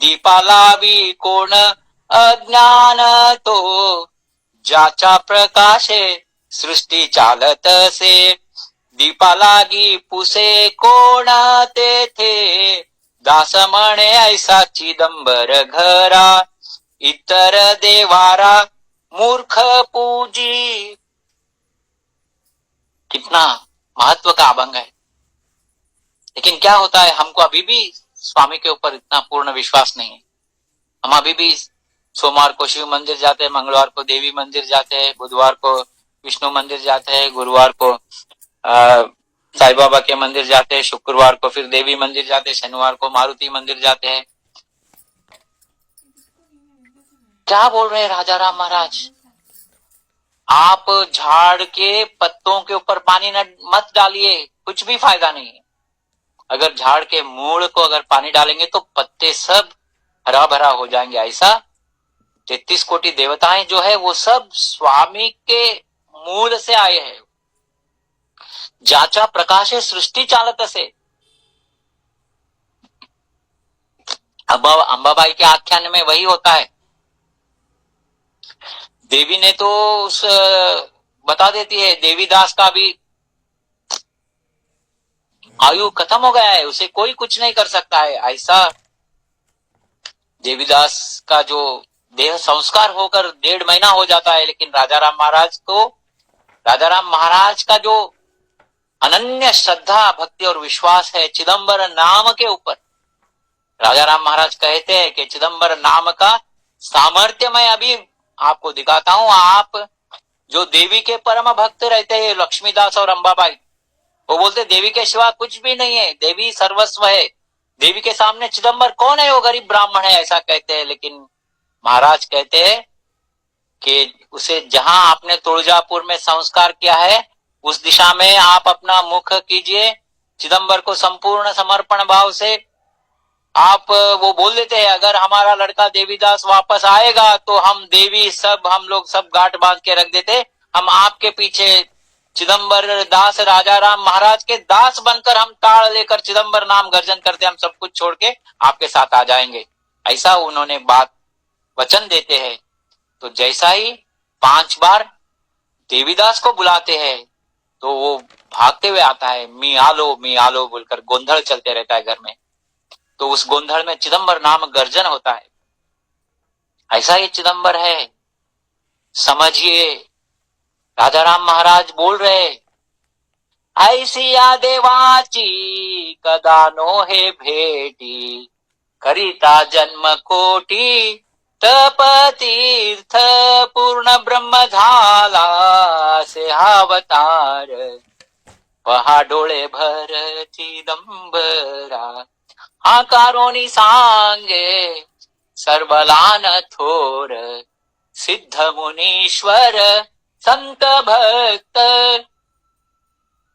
दीपालावी कोण अज्ञान तो, ज्याच्या प्रकाशे सृष्टी चालत असे, दीपालागी पुसे कोण तेथे, दास म्हणे ऐसा चिदंबर घरा, इतर देवारा मूर्ख पूजी। कितना महत्व का अभंग है। लेकिन क्या होता है, हमको अभी भी स्वामी के ऊपर इतना पूर्ण विश्वास नहीं है। हम अभी भी सोमवार को शिव मंदिर जाते हैं, मंगलवार को देवी मंदिर जाते हैं, बुधवार को विष्णु मंदिर जाते हैं, गुरुवार को साईं बाबा के मंदिर जाते हैं, शुक्रवार को फिर देवी मंदिर जाते हैं, शनिवार को मारुति मंदिर जाते हैं। क्या बोल रहे हैं राजा राम महाराज, आप झाड़ के पत्तों के ऊपर पानी मत डालिए, कुछ भी फायदा नहीं है। अगर झाड़ के मूल को अगर पानी डालेंगे तो पत्ते सब हरा भरा हो जाएंगे। ऐसा 33 कोटि देवताएं जो है वो सब स्वामी के मूल से आए हैं। ज्याचा प्रकाशे सृष्टि चालत से। अंबाबाई के आख्यान में वही होता है। देवी ने तो उस बता देती है, देवीदास का भी आयु खत्म हो गया है, उसे कोई कुछ नहीं कर सकता है। ऐसा देवीदास का जो देह संस्कार होकर 1.5 महीना हो जाता है, लेकिन राजा राम महाराज का जो अनन्य श्रद्धा भक्ति और विश्वास है चिदंबर नाम के ऊपर। राजा राम महाराज कहते हैं कि चिदंबर नाम का सामर्थ्य मैं अभी आपको दिखाता हूं। आप जो देवी के परम भक्त रहते हैं, लक्ष्मीदास और अंबाबाई, वो बोलते देवी के सिवा कुछ भी नहीं है, देवी सर्वस्व है, देवी के सामने चिदंबर कौन है, वो गरीब ब्राह्मण है, ऐसा कहते हैं। लेकिन महाराज कहते हैं कि उसे जहां आपने तुळजापुर में संस्कार किया है उस दिशा में आप अपना मुख कीजिए, चिदंबर को संपूर्ण समर्पण भाव से आप वो बोल देते हैं, अगर हमारा लड़का देवीदास वापस आएगा तो हम देवी सब हम लोग सब गांठ बांध के रख देते, हम आपके पीछे चिदंबर दास राजा राम महाराज के दास बनकर हम ताड़ लेकर चिदंबर नाम गर्जन करते, हम सब कुछ छोड़ के आपके साथ आ जाएंगे। ऐसा उन्होंने बात वचन देते हैं। तो जैसा ही 5 बार देवीदास को बुलाते हैं तो वो भागते हुए आता है, मी आलो बोलकर गोंधल चलते रहता है घर में। तो उस गोंधल में चिदंबर नाम गर्जन होता है। ऐसा ही चिदंबर है, समझिए। राजा राम महाराज बोल रहे, ऐसी या देवाची कदा नो हे भेटी, करिता जन्म कोटी, तप तीर्थ पूर्ण ब्रह्म झाला से अवतार, पहा डोळे भर चिदंबरा, आकारोनी सांगे सर्वलान थोर, सिद्ध मुनीश्वर संत भक्त।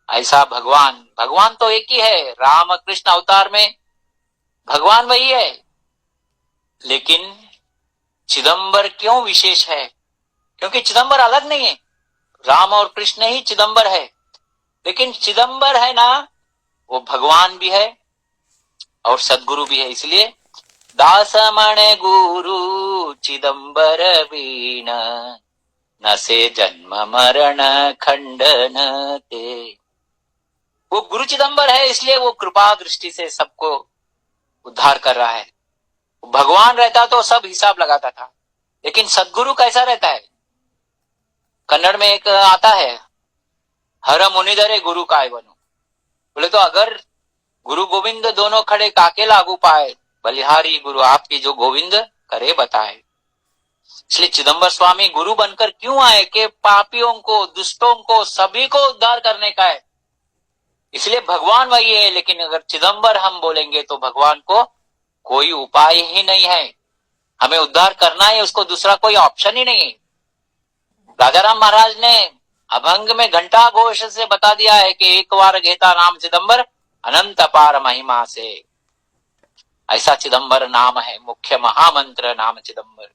ऐसा भगवान तो एक ही है, राम कृष्ण अवतार में भगवान वही है। लेकिन चिदंबर क्यों विशेष है? क्योंकि चिदंबर अलग नहीं है, राम और कृष्ण ही चिदंबर है। लेकिन चिदंबर है ना, वो भगवान भी है और सदगुरु भी है। इसलिए दास मणे गुरु चिदंबर वीण, नसे जन्म मरण खंडन ते। वो गुरु चिदंबर है, इसलिए वो कृपा दृष्टि से सबको उद्धार कर रहा है। भगवान रहता तो सब हिसाब लगाता था। लेकिन सदगुरु कैसा रहता है? कन्नड़ में एक आता है, हर मुनिधरे गुरु काय बनो। बोले तो अगर गुरु गोविंद दोनों खड़े काके लागू पाए, बलिहारी गुरु आपकी जो गोविंद करे बताए। इसलिए चिदंबर स्वामी गुरु बनकर क्यों आए? कि पापियों को, दुष्टों को, सभी को उद्धार करने का है। इसलिए भगवान वही है। लेकिन अगर चिदंबर हम बोलेंगे तो भगवान को कोई उपाय ही नहीं है, हमें उद्धार करना है, उसको दूसरा कोई ऑप्शन ही नहीं है। राजा राम महाराज ने अभंग में घंटा घोष से बता दिया है कि एक बार घेता नाम चिदंबर, अनंत अपार महिमा से। ऐसा चिदंबर नाम है, मुख्य महामंत्र नाम चिदंबर।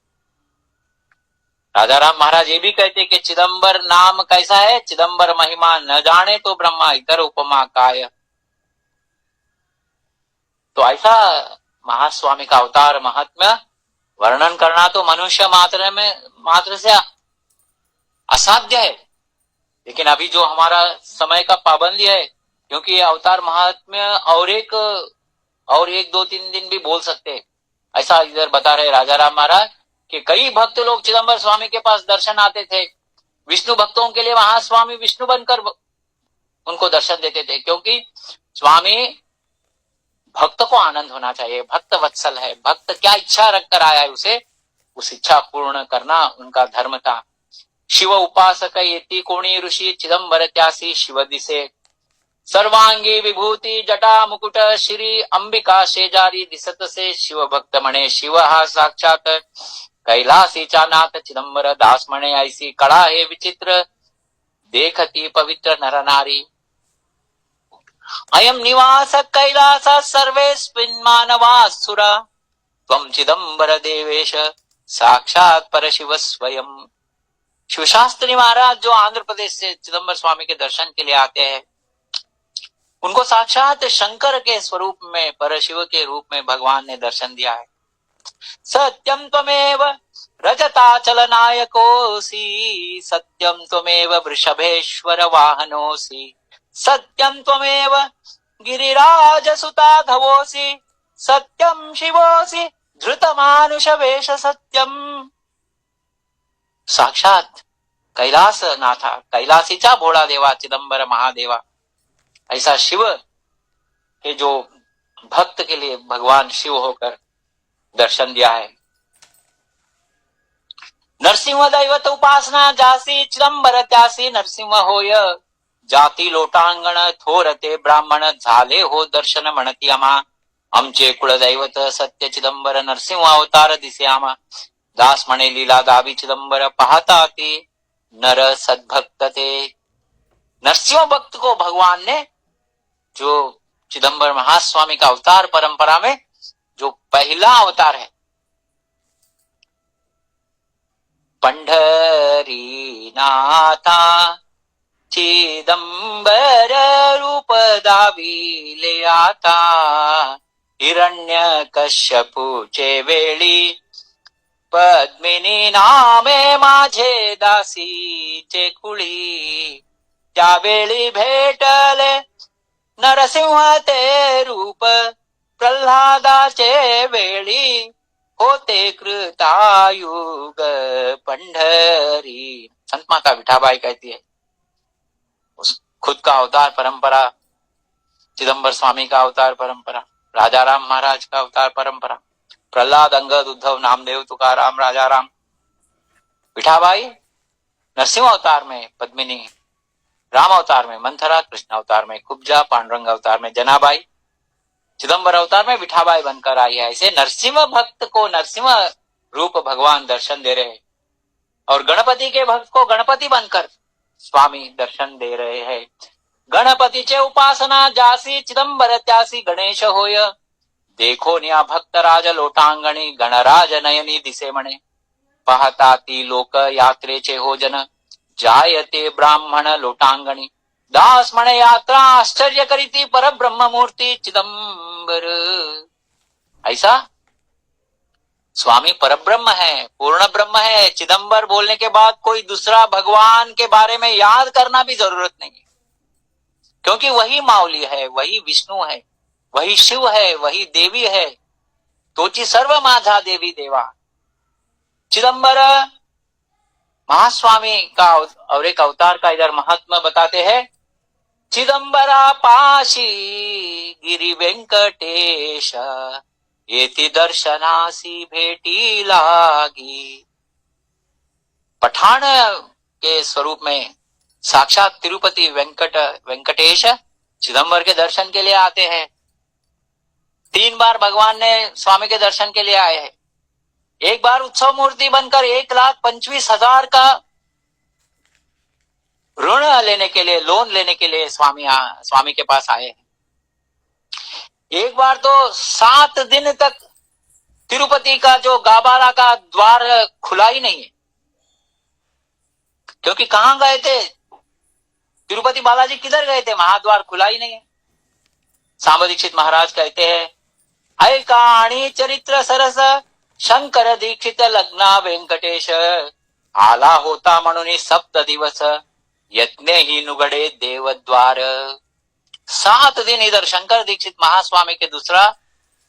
राजा राम महाराज ये भी कहते कि चिदंबर नाम कैसा है, चिदंबर महिमा न जाने तो ब्रह्मा इतर उपमा काय। तो ऐसा महास्वामी का अवतार महात्म्य वर्णन करना तो मनुष्य मात्र से असाध्य है। लेकिन अभी जो हमारा समय का पाबंदी है, क्योंकि ये अवतार महात्म्य और एक 2-3 दिन भी बोल सकते हैं। ऐसा इधर बता रहे राजा राम महाराज कि कई भक्त लोग चिदंबर स्वामी के पास दर्शन आते थे। विष्णु भक्तों के लिए वहां स्वामी विष्णु बनकर उनको दर्शन देते थे, क्योंकि स्वामी भक्त को आनंद होना चाहिए, भक्त वत्सल है। भक्त क्या इच्छा रखकर आया है उसे उस इच्छा पूर्ण करना उनका धर्म था। शिव उपासक येती कोणी ऋषि चिदंबर त्यासी शिव दिसे, सर्वांगी विभूति जटा मुकुट श्री अंबिका शेजारी दिसत से, शिव भक्त म्हणे शिव हा साक्षात कैलासीचा नाथ, चिदंबर दास म्हणे ऐसी कळा हे विचित्र देखती पवित्र नर नारी। अयम निवास कैलास सर्वेस्मिन् मानवासुरा, त्वं चिदंबर देवेश साक्षात परशिव स्वयं। शिवशास्त्री महाराज जो आंध्र प्रदेश से चिदंबर स्वामी के दर्शन के लिए आते हैं, उनको साक्षात शंकर के स्वरूप में, परशिव के रूप में भगवान ने दर्शन दिया है। सत्यम त्वमेव रजताचल नायकोसी, सत्यम त्वमेव वृषभेश्वर वाहनोसी, सत्यम त्वमेव गिरिराज सुताधवोसी, सत्यम शिवोसी धृत मानुष वेश सत्यम। साक्षात कैलास नाथा, कैलासीचा भोळा देवा चिदंबर महादेवा, ऐसा शिव के जो भक्त के लिए भगवान शिव होकर दर्शन दिया है। नरसिंह दैवत उपासना जासी चिदंबर त्यासी, नरसिंह होय जाती लोटांगण थोरते ब्राह्मण, झाले हो दर्शन म्हणती आम्हा, आमचे कुलदैवत सत्य चिदंबर नरसिंह अवतार दिसे आम्हा। दास म्हणे लीला दावी चिदंबर, पाहता ते नर सद्भक्त ते। नरसिंह भक्त को भगवान ने जो चिदंबर महास्वामी का अवतार परंपरा में जो पहला अवतार है, पंढरी नाथा चिदंबर रूप दाविले आता, हिरण्य कश्यपूचे वेळी पद्मिनी नामे माझे दासीचे कुळी, त्यावेळी भेटले नरसिंह ते रूप, प्रल्हादाचे वेळी होते कृतायुग पंढरी। संत माता विठाबाई कहती है, उस खुद का अवतार परंपरा, चिदंबर स्वामी का अवतार परंपरा, राजा राम महाराज का अवतार परंपरा, प्रहलाद अंगद उद्धव नामदेव तुकाराम राजा राम, विठाबाई नरसिंह अवतार में पद्मिनी, राम अवतार में मंथरा, कृष्ण अवतार में कुब्जा, पांडुरंग अवतार में जनाबाई, चिदंबर अवतार में विठाबाई बनकर आई है। ऐसे नरसिंह भक्त को नरसिंह रूप भगवान दर्शन दे रहे हैं, और गणपति के भक्त को गणपति बनकर स्वामी दर्शन दे रहे हैं। गणपतीचे उपासना जासी चिदंबर त्यासी, गणेश होय देखो न्या भक्तराज लोटांगणी, गणराज नयनी दिसे म्हणे, पाहता ती लोक यात्रेचे हो जन, जायते ब्राह्मण लोटांगणी, दास म्हणे यात्रा आश्चर्य करीती, परब्रह्म मूर्ति चिदंबर। ऐसा स्वामी परब्रह्म है, पूर्ण ब्रह्म है। चिदंबर बोलने के बाद कोई दूसरा भगवान के बारे में याद करना भी जरूरत नहीं है, क्योंकि वही माऊली है, वही विष्णु है, वही शिव है, वही देवी है। तोची सर्व माझा देवी देवा। चिदंबर महास्वामी का और एक अवतार का इधर महत्व बताते हैं। चिदंबरा पाशी गिरी वेंकटेश, येति दर्शनासी भेटी लागी। पठान के स्वरूप में साक्षात तिरुपति वेंकटेश चिदंबर के दर्शन के लिए आते हैं। 3 बार भगवान ने स्वामी के दर्शन के लिए आए हैं। एक बार उत्सव मूर्ति बनकर 1,25,000 का ऋण लेने के लिए, लोन लेने के लिए स्वामी के पास आए हैं। एक बार तो 7 दिन तक तिरुपति का जो गाबाला का द्वार खुला ही नहीं है, क्योंकि कहां गए थे तिरुपति बालाजी, किधर गए थे, महाद्वार खुला ही नहीं है। सांब दीक्षित महाराज कहते हैं, ऐकाणी चरित्र सरस शंकर दीक्षित लग्ना वेंकटेश, आला होता म्हणून 7 दिवस यज्ञ ही नुगडे देवद्वार। 7 दिन इधर शंकर दीक्षित महास्वामी के दूसरा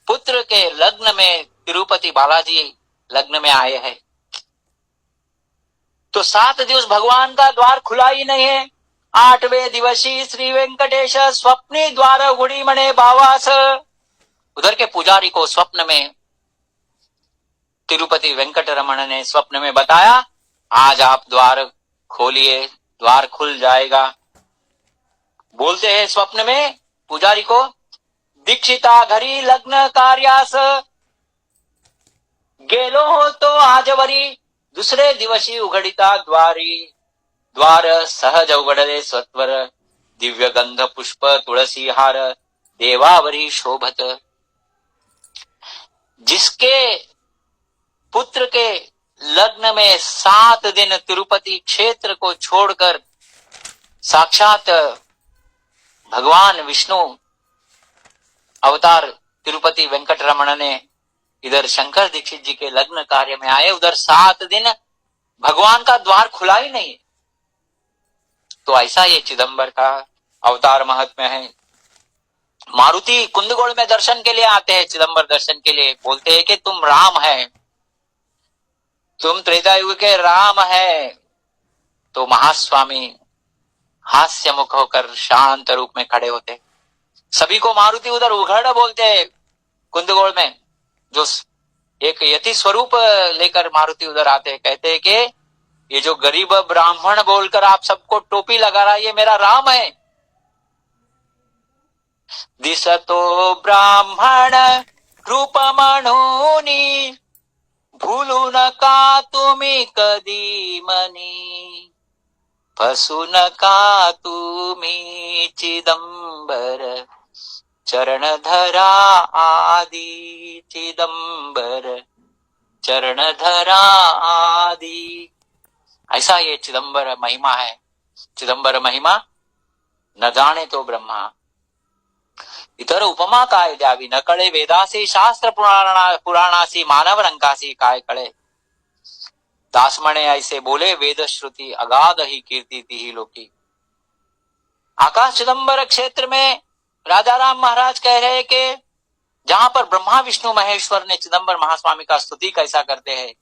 पुत्र के लग्न में तिरुपति बालाजी लग्न में आए हैं, तो 7 दिवस भगवान का द्वार खुला ही नहीं है। 8वें दिवसी श्री वेंकटेश स्वप्नी द्वार उड़ी मणे बावास, उधर के पुजारी को स्वप्न में तिरुपति वेंकटरमण ने स्वप्न में बताया, आज आप द्वार खोलिए, द्वार खुल जाएगा। बोलते हैं स्वप्न में पुजारी को, दीक्षिता घरी लग्न कार्यास, गेलो हो तो आजवरी, दुसरे दिवशी उघडिता द्वारी, द्वार सहज उघडले स्वत्वर, दिव्य गंध पुष्प तुळसी हार, देवावरी शोभत। जिसके पुत्र के लग्न में 7 दिन तिरुपति क्षेत्र को छोड़कर साक्षात भगवान विष्णु अवतार तिरुपति वेंकटरमण ने इधर शंकर दीक्षित जी के लग्न कार्य में आए, उधर 7 दिन भगवान का द्वार खुला ही नहीं। तो ऐसा ये चिदंबर का अवतार महात्म्य है। मारुति कुंदगोल में दर्शन के लिए आते हैं, चिदंबर दर्शन के लिए, बोलते हैं कि तुम राम है, तुम त्रेता युग के राम है। तो महास्वामी हास्य मुख होकर शांत रूप में खड़े होते, सभी को मारुति उधर उघड़ बोलते हैं। कुंदगोल में जो एक यति स्वरूप लेकर मारुति उधर आते हैं, कहते हैं कि ये जो गरीब ब्राह्मण बोलकर आप सबको टोपी लगा रहा है, ये मेरा राम है। दिसतो ब्राह्मण रूप म्हणूनी, भूलू नका तुम्ही कधी मनी, फसू नका तुम्ही चिदंबर, चरण धरा आदि, चिदंबर चरण धरा आदि। ऐसा ये चिदंबर महिमा है। चिदंबर महिमा न जाने तो ब्रह्मा, इतर उपमा काय द्यावी, न कळे वेदासी शास्त्र पुराणासी, मानव रंकासी काय कळे। दास म्हणे ऐसे बोले, वेद श्रुति अगाध ही कीर्ति ही लोकी। आकाश चिदंबर क्षेत्र में राजा राम महाराज कह रहे हैं कि जहां पर ब्रह्मा विष्णु महेश्वर ने चिदंबर महास्वामी का स्तुति कैसा करते हैं।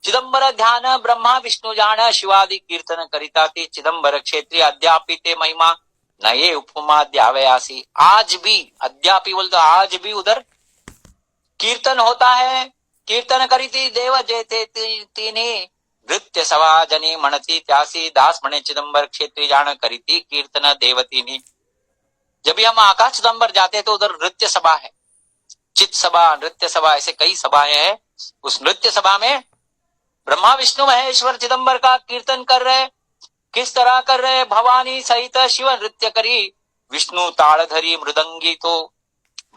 चिदंबर ध्यान ब्रह्मा विष्णु जान, शिवादि कीर्तन करिताती, चिदंबर क्षेत्रीय अद्यापि ते महिमा, नये उपमा द्यावयासी। आज भी, अद्यापि बोलते आज भी उधर कीर्तन होता है। कीर्तन करीती देव जेते तिन्ही, नृत्य सभा जनी म्हणती त्यासी, दास म्हणे चिदंबर क्षेत्री जान करीती कीर्तन देवतीनी। जब भी हम आकाश चिदंबर जाते हैं तो उधर नृत्य सभा है, चित सभा, नृत्य सभा, ऐसे कई सभाएं हैं। उस नृत्य सभा में ब्रह्मा विष्णु महेश्वर चिदंबर का कीर्तन कर रहे। किस तरह कर रहे, भवानी सहित शिव नृत्य करी, विष्णु ताड़धरी मृदंगी। तो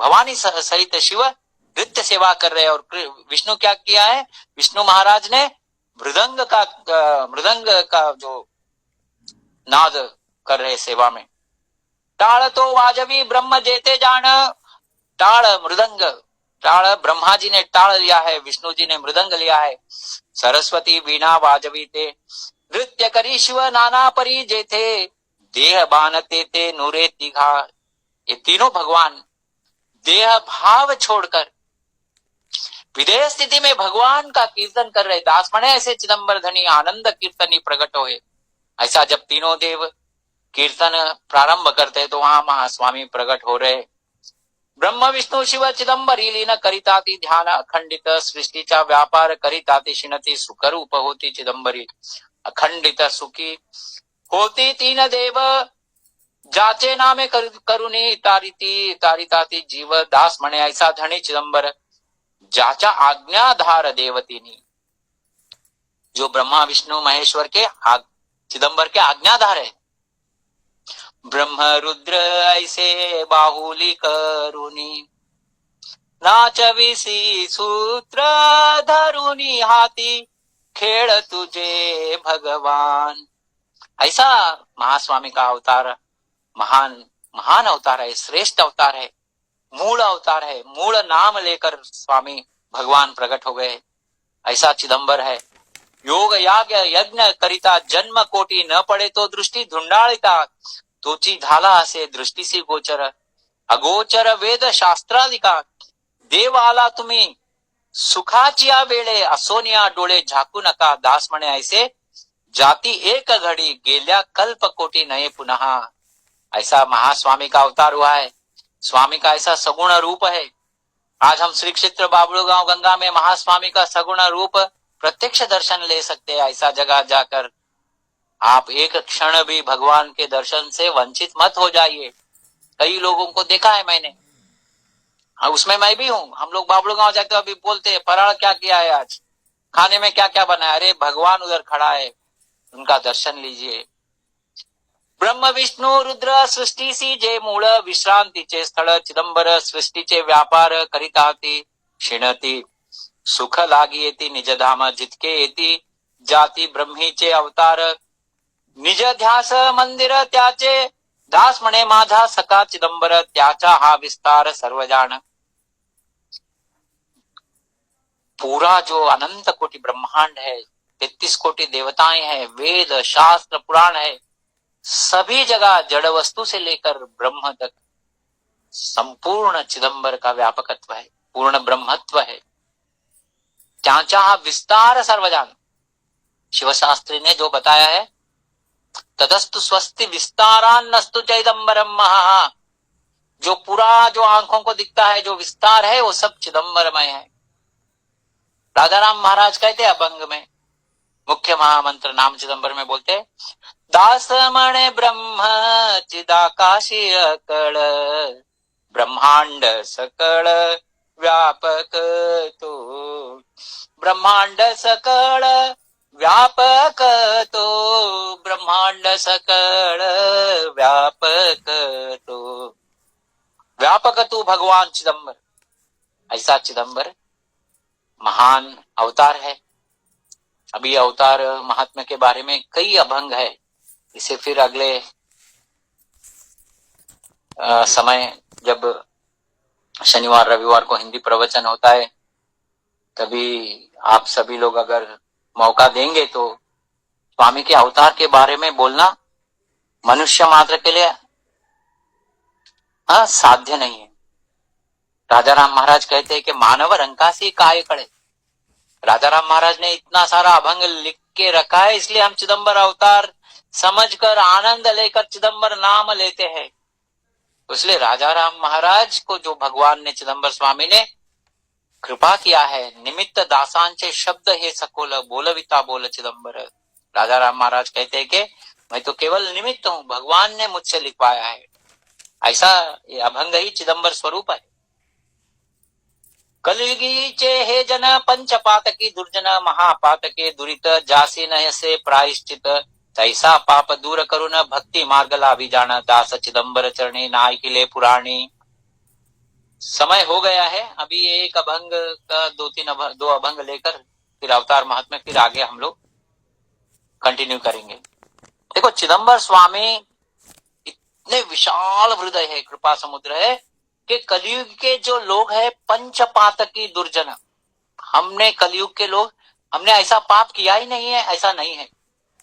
भवानी सहित शिव नृत्य सेवा कर रहे, और विष्णु क्या किया है, विष्णु महाराज ने मृदंग का जो नाद कर रहे सेवा में। ताड़ तो वाजवी ब्रह्म जेते जान, ताड़ मृदंग, ताड़ ब्रह्मा जी ने ताड़ लिया है, विष्णु जी ने मृदंग लिया है। सरस्वती वीणा वाजवी ते, नृत्य करी शिव नाना परी जेथे, देह बानते ते नूरे तिघा। ये तीनों भगवान देह भाव छोड़कर विदेह स्थिति में भगवान का कीर्तन कर रहे। दास मणे ऐसे चिदंबर धनी आनंद कीर्तनी प्रकट होए। ऐसा जब तीनों देव कीर्तन प्रारंभ करते तो वहां महास्वामी प्रकट हो रहे। ब्रह्म विष्णु शिव चिदंबरी लीन करिताती, ध्यान अखंडित सृष्टीचा व्यापार करिताती, शिनती सुखरूप होती चिदंबरी, अखंडित सुखी होती तीन देव, जाचे नामे करुणी तारिताती जीव। दास म्हणे ऐसा धनी चिदंबर, जाचा आज्ञाधार देवतीनी। जो ब्रह्मा विष्णु महेश्वर के चिदंबर के आज्ञाधार है। ब्रह्म रुद्र ऐसे बाहुली करुणी, नाचविसी सूत्र धरुनी हाथी, खेळ तुझे भगवान। ऐसा महास्वामी का अवतार महान महान अवतार है, श्रेष्ठ अवतार है, मूल अवतार है। मूल नाम लेकर स्वामी भगवान प्रकट हो गए। ऐसा चिदंबर है। योग याग यज्ञ करिता जन्म कोटी, न पडे तो दृष्टी धुंडाळिता, तोची झाला असे दृष्टीसी गोचर। अगोचर वेद शास्त्राधिका, देव आला तुम्ही सुखाची या वेळे, असोनिया डोळे झाकू नका। दास म्हणे ऐसे जाती एक घड़ी, गेल्या कल्प कोटी नये पुनः। ऐसा महास्वामी का अवतार हुआ है। स्वामी का ऐसा सगुण रूप है। आज हम श्री क्षेत्र बाबुलगांव गंगा में महास्वामी का सगुण रूप प्रत्यक्ष दर्शन ले सकते हैं। ऐसा जगह जाकर आप एक क्षण भी भगवान के दर्शन से वंचित मत हो जाइए। कई लोगों को देखा है मैंने, उसमें मैं भी हूँ। हम लोग बाबुलगांव जाते अभी बोलते हैं फराळ क्या किया है, आज खाने में क्या क्या बनाया। अरे भगवान उधर खड़ा है, उनका दर्शन लीजिए। ब्रह्म विष्णु रुद्र सृष्टीसी जे मूळ, विश्रांतीचे स्थळ चिदंबर, सृष्टीचे व्यापार करिताती क्षीणती, सुख लागी येती निजधाम, जितके येती जाती ब्रह्मीचे अवतार। निज ध्यास मंदिर त्याचे, दास म्हणे माझा सखा चिदंबर, त्याचा हा विस्तार सर्व जाण। पूरा जो अनंत कोटि ब्रह्मांड है, 33 कोटि देवताएं हैं, वेद शास्त्र पुराण है, सभी जगह जड़ वस्तु से लेकर ब्रह्म तक संपूर्ण चिदंबर का व्यापकत्व है, पूर्ण ब्रह्मत्व है। चाचा विस्तार सर्वजान, शिवशास्त्री ने जो बताया है, तदस्तु स्वस्ति विस्तारान्नस्तु चिदंबरम महा। जो पूरा जो आंखों को दिखता है, जो विस्तार है, वो सब चिदंबरमय है। राजाराम महाराज कहते अभंग में, मुख्य महामंत्र नाम चिदंबर में बोलते, दास मणे ब्रह्म चिदाकाशी अकळ, ब्रह्मांड सकळ व्यापक तो, ब्रह्मांड सकळ व्यापक तो, ब्रह्मांड सकळ व्यापक तो। व्यापक तू भगवान चिदंबर। ऐसा चिदंबर महान अवतार है। अभी अवतार महात्म्य के बारे में कई अभंग है, इसे फिर अगले समय जब शनिवार रविवार को हिंदी प्रवचन होता है, तभी आप सभी लोग अगर मौका देंगे तो स्वामी के अवतार के बारे में बोलना मनुष्य मात्र के लिए साध्य नहीं है। राजाराम महाराज कहते हैं कि मानव रंकासी काय कड़े। राजाराम महाराज ने इतना सारा अभंग लिख के रखा है, इसलिए हम चिदंबर अवतार समझकर आनंद लेकर चिदंबर नाम लेते हैं। इसलिए राजाराम महाराज को जो भगवान ने चिदंबर स्वामी ने कृपा किया है, निमित्त दासांचे शब्द हे सकोल, बोलविता बोल चिदंबर। राजाराम महाराज कहते हैं कि मैं तो केवल निमित्त हूं, भगवान ने मुझसे लिखवाया है। ऐसा ये अभंग ही चिदंबर स्वरूप है। कलियुगीचे हे जन पंचपातकी दुर्जन, महापातके दुरित, जासी नयसे प्रायश्चित, तैसा पाप दूर करून भक्ति मार्ग लाभी जाण, दास चिदंबर चरणी नायकिले पुराणी। समय हो गया है, अभी एक अभंग का दो अभंग लेकर फिर अवतार महात्म्य, फिर आगे हम लोग कंटिन्यू करेंगे। देखो चिदंबर स्वामी इतने विशाल हृदय है, कृपा समुद्र है कि कलयुग के जो लोग हैं पंचपातकी दुर्जन, हमने कलयुग के लोग, हमने ऐसा पाप किया ही नहीं है, ऐसा नहीं है।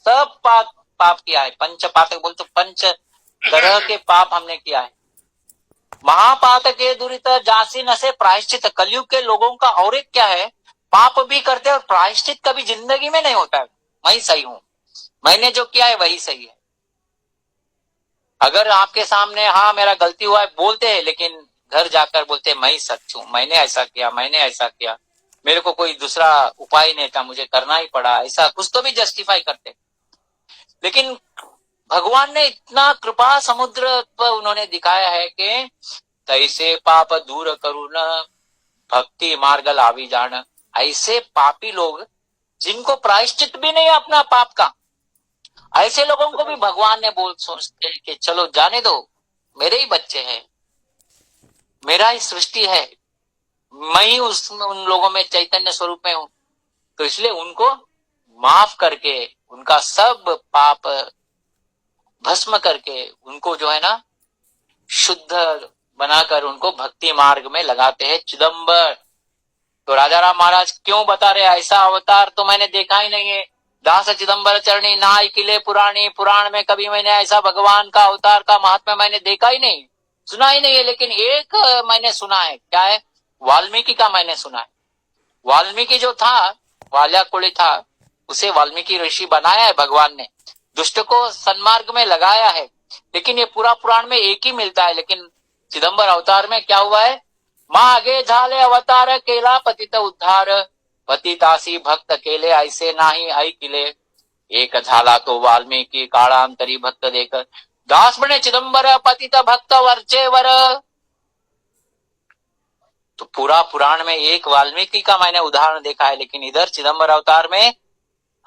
सब पाप किया है। पंचपातक बोल तो पंच तरह के पाप हमने किया है। महापातके दुरित जासी नसे प्रायश्चित, कलयुग के लोगों का और एक क्या है, पाप भी करते हैं और प्रायश्चित कभी जिंदगी में नहीं होता है। मैं सही हूं, मैंने जो किया है वही सही है। अगर आपके सामने हाँ मेरा गलती हुआ है बोलते हैं, लेकिन घर जाकर बोलते मैं ही सच हूं, मैंने ऐसा किया, मैंने ऐसा किया, मेरे को कोई दूसरा उपाय नहीं था, मुझे करना ही पड़ा, ऐसा कुछ तो भी जस्टिफाई करते। लेकिन भगवान ने इतना कृपा समुद्र उन्होंने दिखाया है कि तैसे पाप दूर करुण भक्ति मार्ग लावी जान। ऐसे पापी लोग जिनको प्रायश्चित भी नहीं अपना पाप का, ऐसे लोगों को भी भगवान ने सोचते हैं कि चलो जाने दो, मेरे ही बच्चे हैं, मेरा ही सृष्टि है, मैं ही उन लोगों में चैतन्य स्वरूप में हूं। तो इसलिए उनको माफ करके, उनका सब पाप भस्म करके, उनको जो है ना शुद्ध बनाकर उनको भक्ति मार्ग में लगाते हैं चिदंबर। तो राजा राम महाराज क्यों बता रहे ऐसा अवतार तो मैंने देखा ही नहीं है। दास चिदंबर चरणी नाय किले पुराणी, पुराण में कभी मैंने ऐसा भगवान का अवतार का महात्मा मैंने देखा ही नहीं, सुना ही नहीं है। लेकिन एक मैंने सुना है, क्या है? वाल्मीकि का मैंने सुना है। वाल्मीकि जो था, वाल्याकुली था, उसे वाल्मीकि ऋषि बनाया है भगवान ने, दुष्ट को सन्मार्ग में लगाया है। लेकिन ये पूरा पुराण में एक ही मिलता है। लेकिन चिदंबर अवतार में क्या हुआ है? मागे झाले अवतार केला पतित उद्धार, पतितासी भक्त केले ऐसे नाही ऐकिले, एक झाला तो वाल्मीकि काळांतरी भक्त देख, दास बने चिदंबर पतित भक्त वरचे वर। तो पूरा पुराण में एक वाल्मीकि का मैंने उदाहरण देखा है, लेकिन इधर चिदंबर अवतार में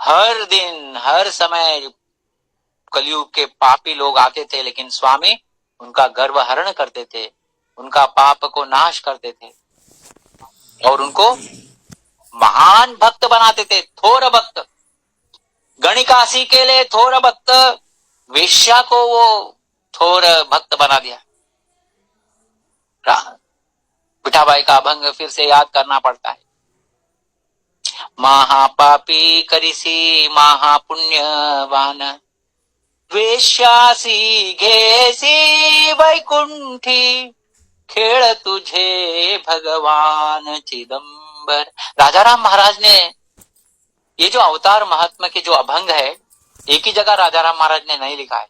हर दिन हर समय कलयुग के पापी लोग आते थे, लेकिन स्वामी उनका गर्व हरण करते थे, उनका पाप को नाश करते थे और उनको महान भक्त बनाते थे। थोर भक्त, गणिकासी के लिए थोर भक्त, वेश्या को वो थोर भक्त बना दिया। पिठाबाई का अभंग फिर से याद करना पड़ता है। महापापी करिसी महापुण्यवान, वेश्यासी घेसी वैकुंठी, खेळ तुझे भगवान चिदंबर। राजा राम महाराज ने ये जो अवतार महात्मा के जो अभंग है, एक ही जगह राजा राम महाराज ने नहीं लिखा है।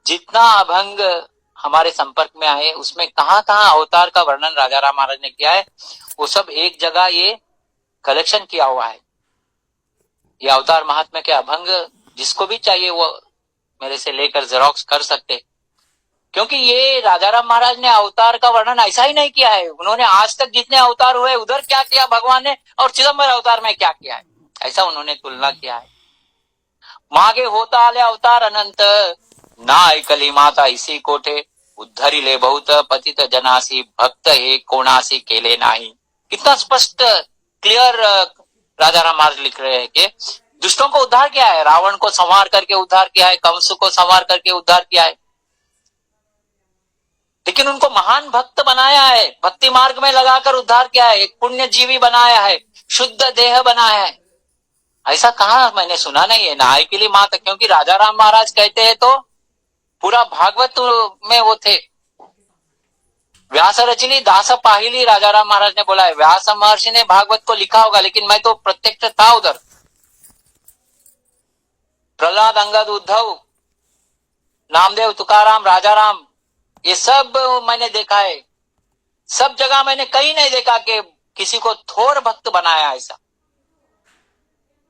जितना अभंग हमारे संपर्क में आए उसमें कहाँ कहाँ अवतार का वर्णन राजा राम महाराज ने किया है, वो सब एक जगह ये कलेक्शन किया हुआ है। ये अवतार महात्मा के अभंग जिसको भी चाहिए वो मेरे से लेकर जेरोक्स कर सकते, क्योंकि ये राजा राम महाराज ने अवतार का वर्णन ऐसा ही नहीं किया है। उन्होंने आज तक जितने अवतार हुए उधर क्या किया भगवान ने और चिदंबर अवतार में क्या किया है, ऐसा उन्होंने तुलना किया है। मागे होता आले अवतार अनंत, ना ऐकली माता इसी कोठे, उद्धरिले बहुत पतित जनासी, भक्त हे कोणासी केले नाही। कितना स्पष्ट क्लियर राजा राम महाराज लिख रहे हैं कि दुष्टों को उद्धार किया है, रावण को संहार करके उद्धार किया है, कंस को संहार करके उद्धार किया है, लेकिन उनको महान भक्त बनाया है, भक्ति मार्ग में लगाकर उद्धार किया है, एक पुण्य जीवी बनाया है, शुद्ध देह बनाया है। ऐसा कहाँ मैंने सुना नहीं है। नाय के लिए माता, क्योंकि राजा राम महाराज कहते हैं तो पूरा भागवत में वो थे। व्यास रचनी दास पाहिली, राजा राम महाराज ने बोला है। व्यास महर्षि ने भागवत को लिखा होगा, लेकिन मैं तो प्रत्यक्ष था उधर। प्रहलाद, अंगद, उद्धव, नामदेव, तुकाराम, राजा राम, ये सब मैंने देखा है। सब जगह मैंने कहीं नहीं देखा कि किसी को थोर भक्त बनाया ऐसा।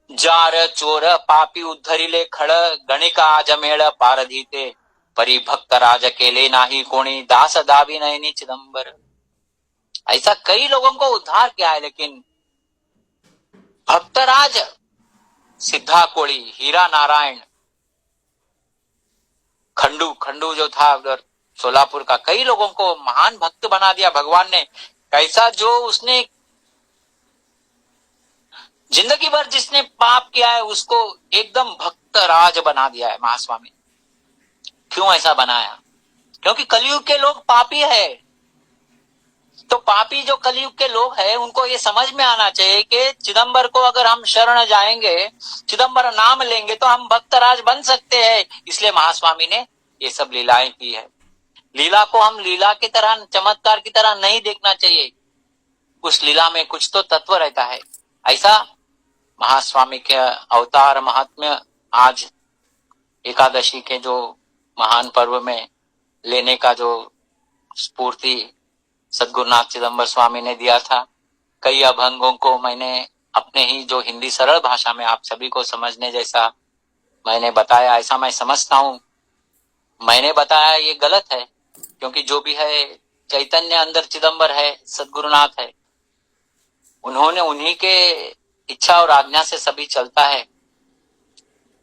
जार चोर पापी उद्धरिले खड़, गणिका जमेळ पारधीते, परी भक्त राज केले नाही कोणी, दास दावी नयनी चिदंबर। ऐसा कई लोगों को उद्धार किया है, लेकिन भक्तराज सिद्धा कोड़ी, हीरा नारायण, खंडू जो था उधर सोलापुर का, कई लोगों को महान भक्त बना दिया भगवान ने। कैसा जो उसने जिंदगी भर जिसने पाप किया है उसको एकदम भक्त राज बना दिया है महास्वामी। क्यों ऐसा बनाया? क्योंकि कलयुग के लोग पापी है। तो पापी जो कलयुग के लोग हैं उनको ये समझ में आना चाहिए कि चिदंबर को अगर हम शरण जाएंगे, चिदंबर नाम लेंगे तो हम भक्तराज बन सकते हैं। इसलिए महास्वामी ने ये सब लीलाएं की है। लीला को हम लीला की तरह, चमत्कार की तरह नहीं देखना चाहिए। उस लीला में कुछ तो तत्व रहता है। ऐसा महास्वामी के अवतार महात्म्य आज एकादशी के जो महान पर्व में लेने का जो स्फूर्ति सद्गुरुनाथ चिदंबर स्वामी ने दिया था। कई अभंगों को मैंने अपने ही जो हिंदी सरल भाषा में आप सभी को समझने जैसा मैंने बताया, ऐसा मैं समझता हूं। मैंने बताया ये गलत है, क्योंकि जो भी है चैतन्य अंदर चिदंबर है, सद्गुरुनाथ है। उन्होंने उन्हीं के इच्छा और आज्ञा से सभी चलता है।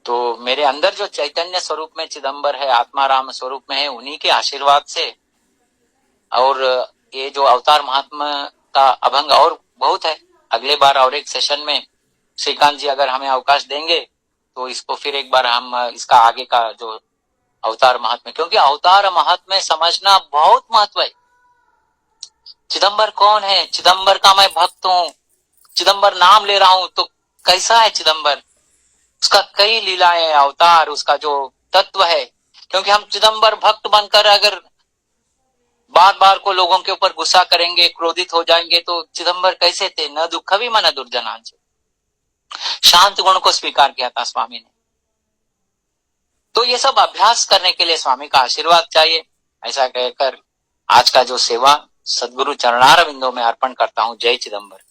तो मेरे अंदर जो चैतन्य स्वरूप में चिदंबर है, आत्माराम स्वरूप में है, उन्हीं के आशीर्वाद से और ये जो अवतार महात्मा का अभंग और बहुत है। अगले बार और एक सेशन में श्रीकांत जी अगर हमें अवकाश देंगे तो इसको फिर एक बार हम इसका आगे का जो अवतार महात्म्य, क्योंकि अवतार महात्म्य समझना बहुत महत्व है। चिदंबर कौन है? चिदंबर का मैं भक्त हूं, चिदंबर नाम ले रहा हूं, तो कैसा है चिदंबर? उसका कई लीलाएं, अवतार, उसका जो तत्व है। क्योंकि हम चिदंबर भक्त बनकर अगर बार बार को लोगों के ऊपर गुस्सा करेंगे, क्रोधित हो जाएंगे, तो चिदंबर कैसे थे? न दुखवी मन दुर्जनांच, शांत गुण को स्वीकार किया था स्वामी ने। तो ये सब अभ्यास करने के लिए स्वामी का आशीर्वाद चाहिए। ऐसा कहकर आज का जो सेवा सदगुरु चरणारविंदों में अर्पण करता हूं। जय चिदंबर।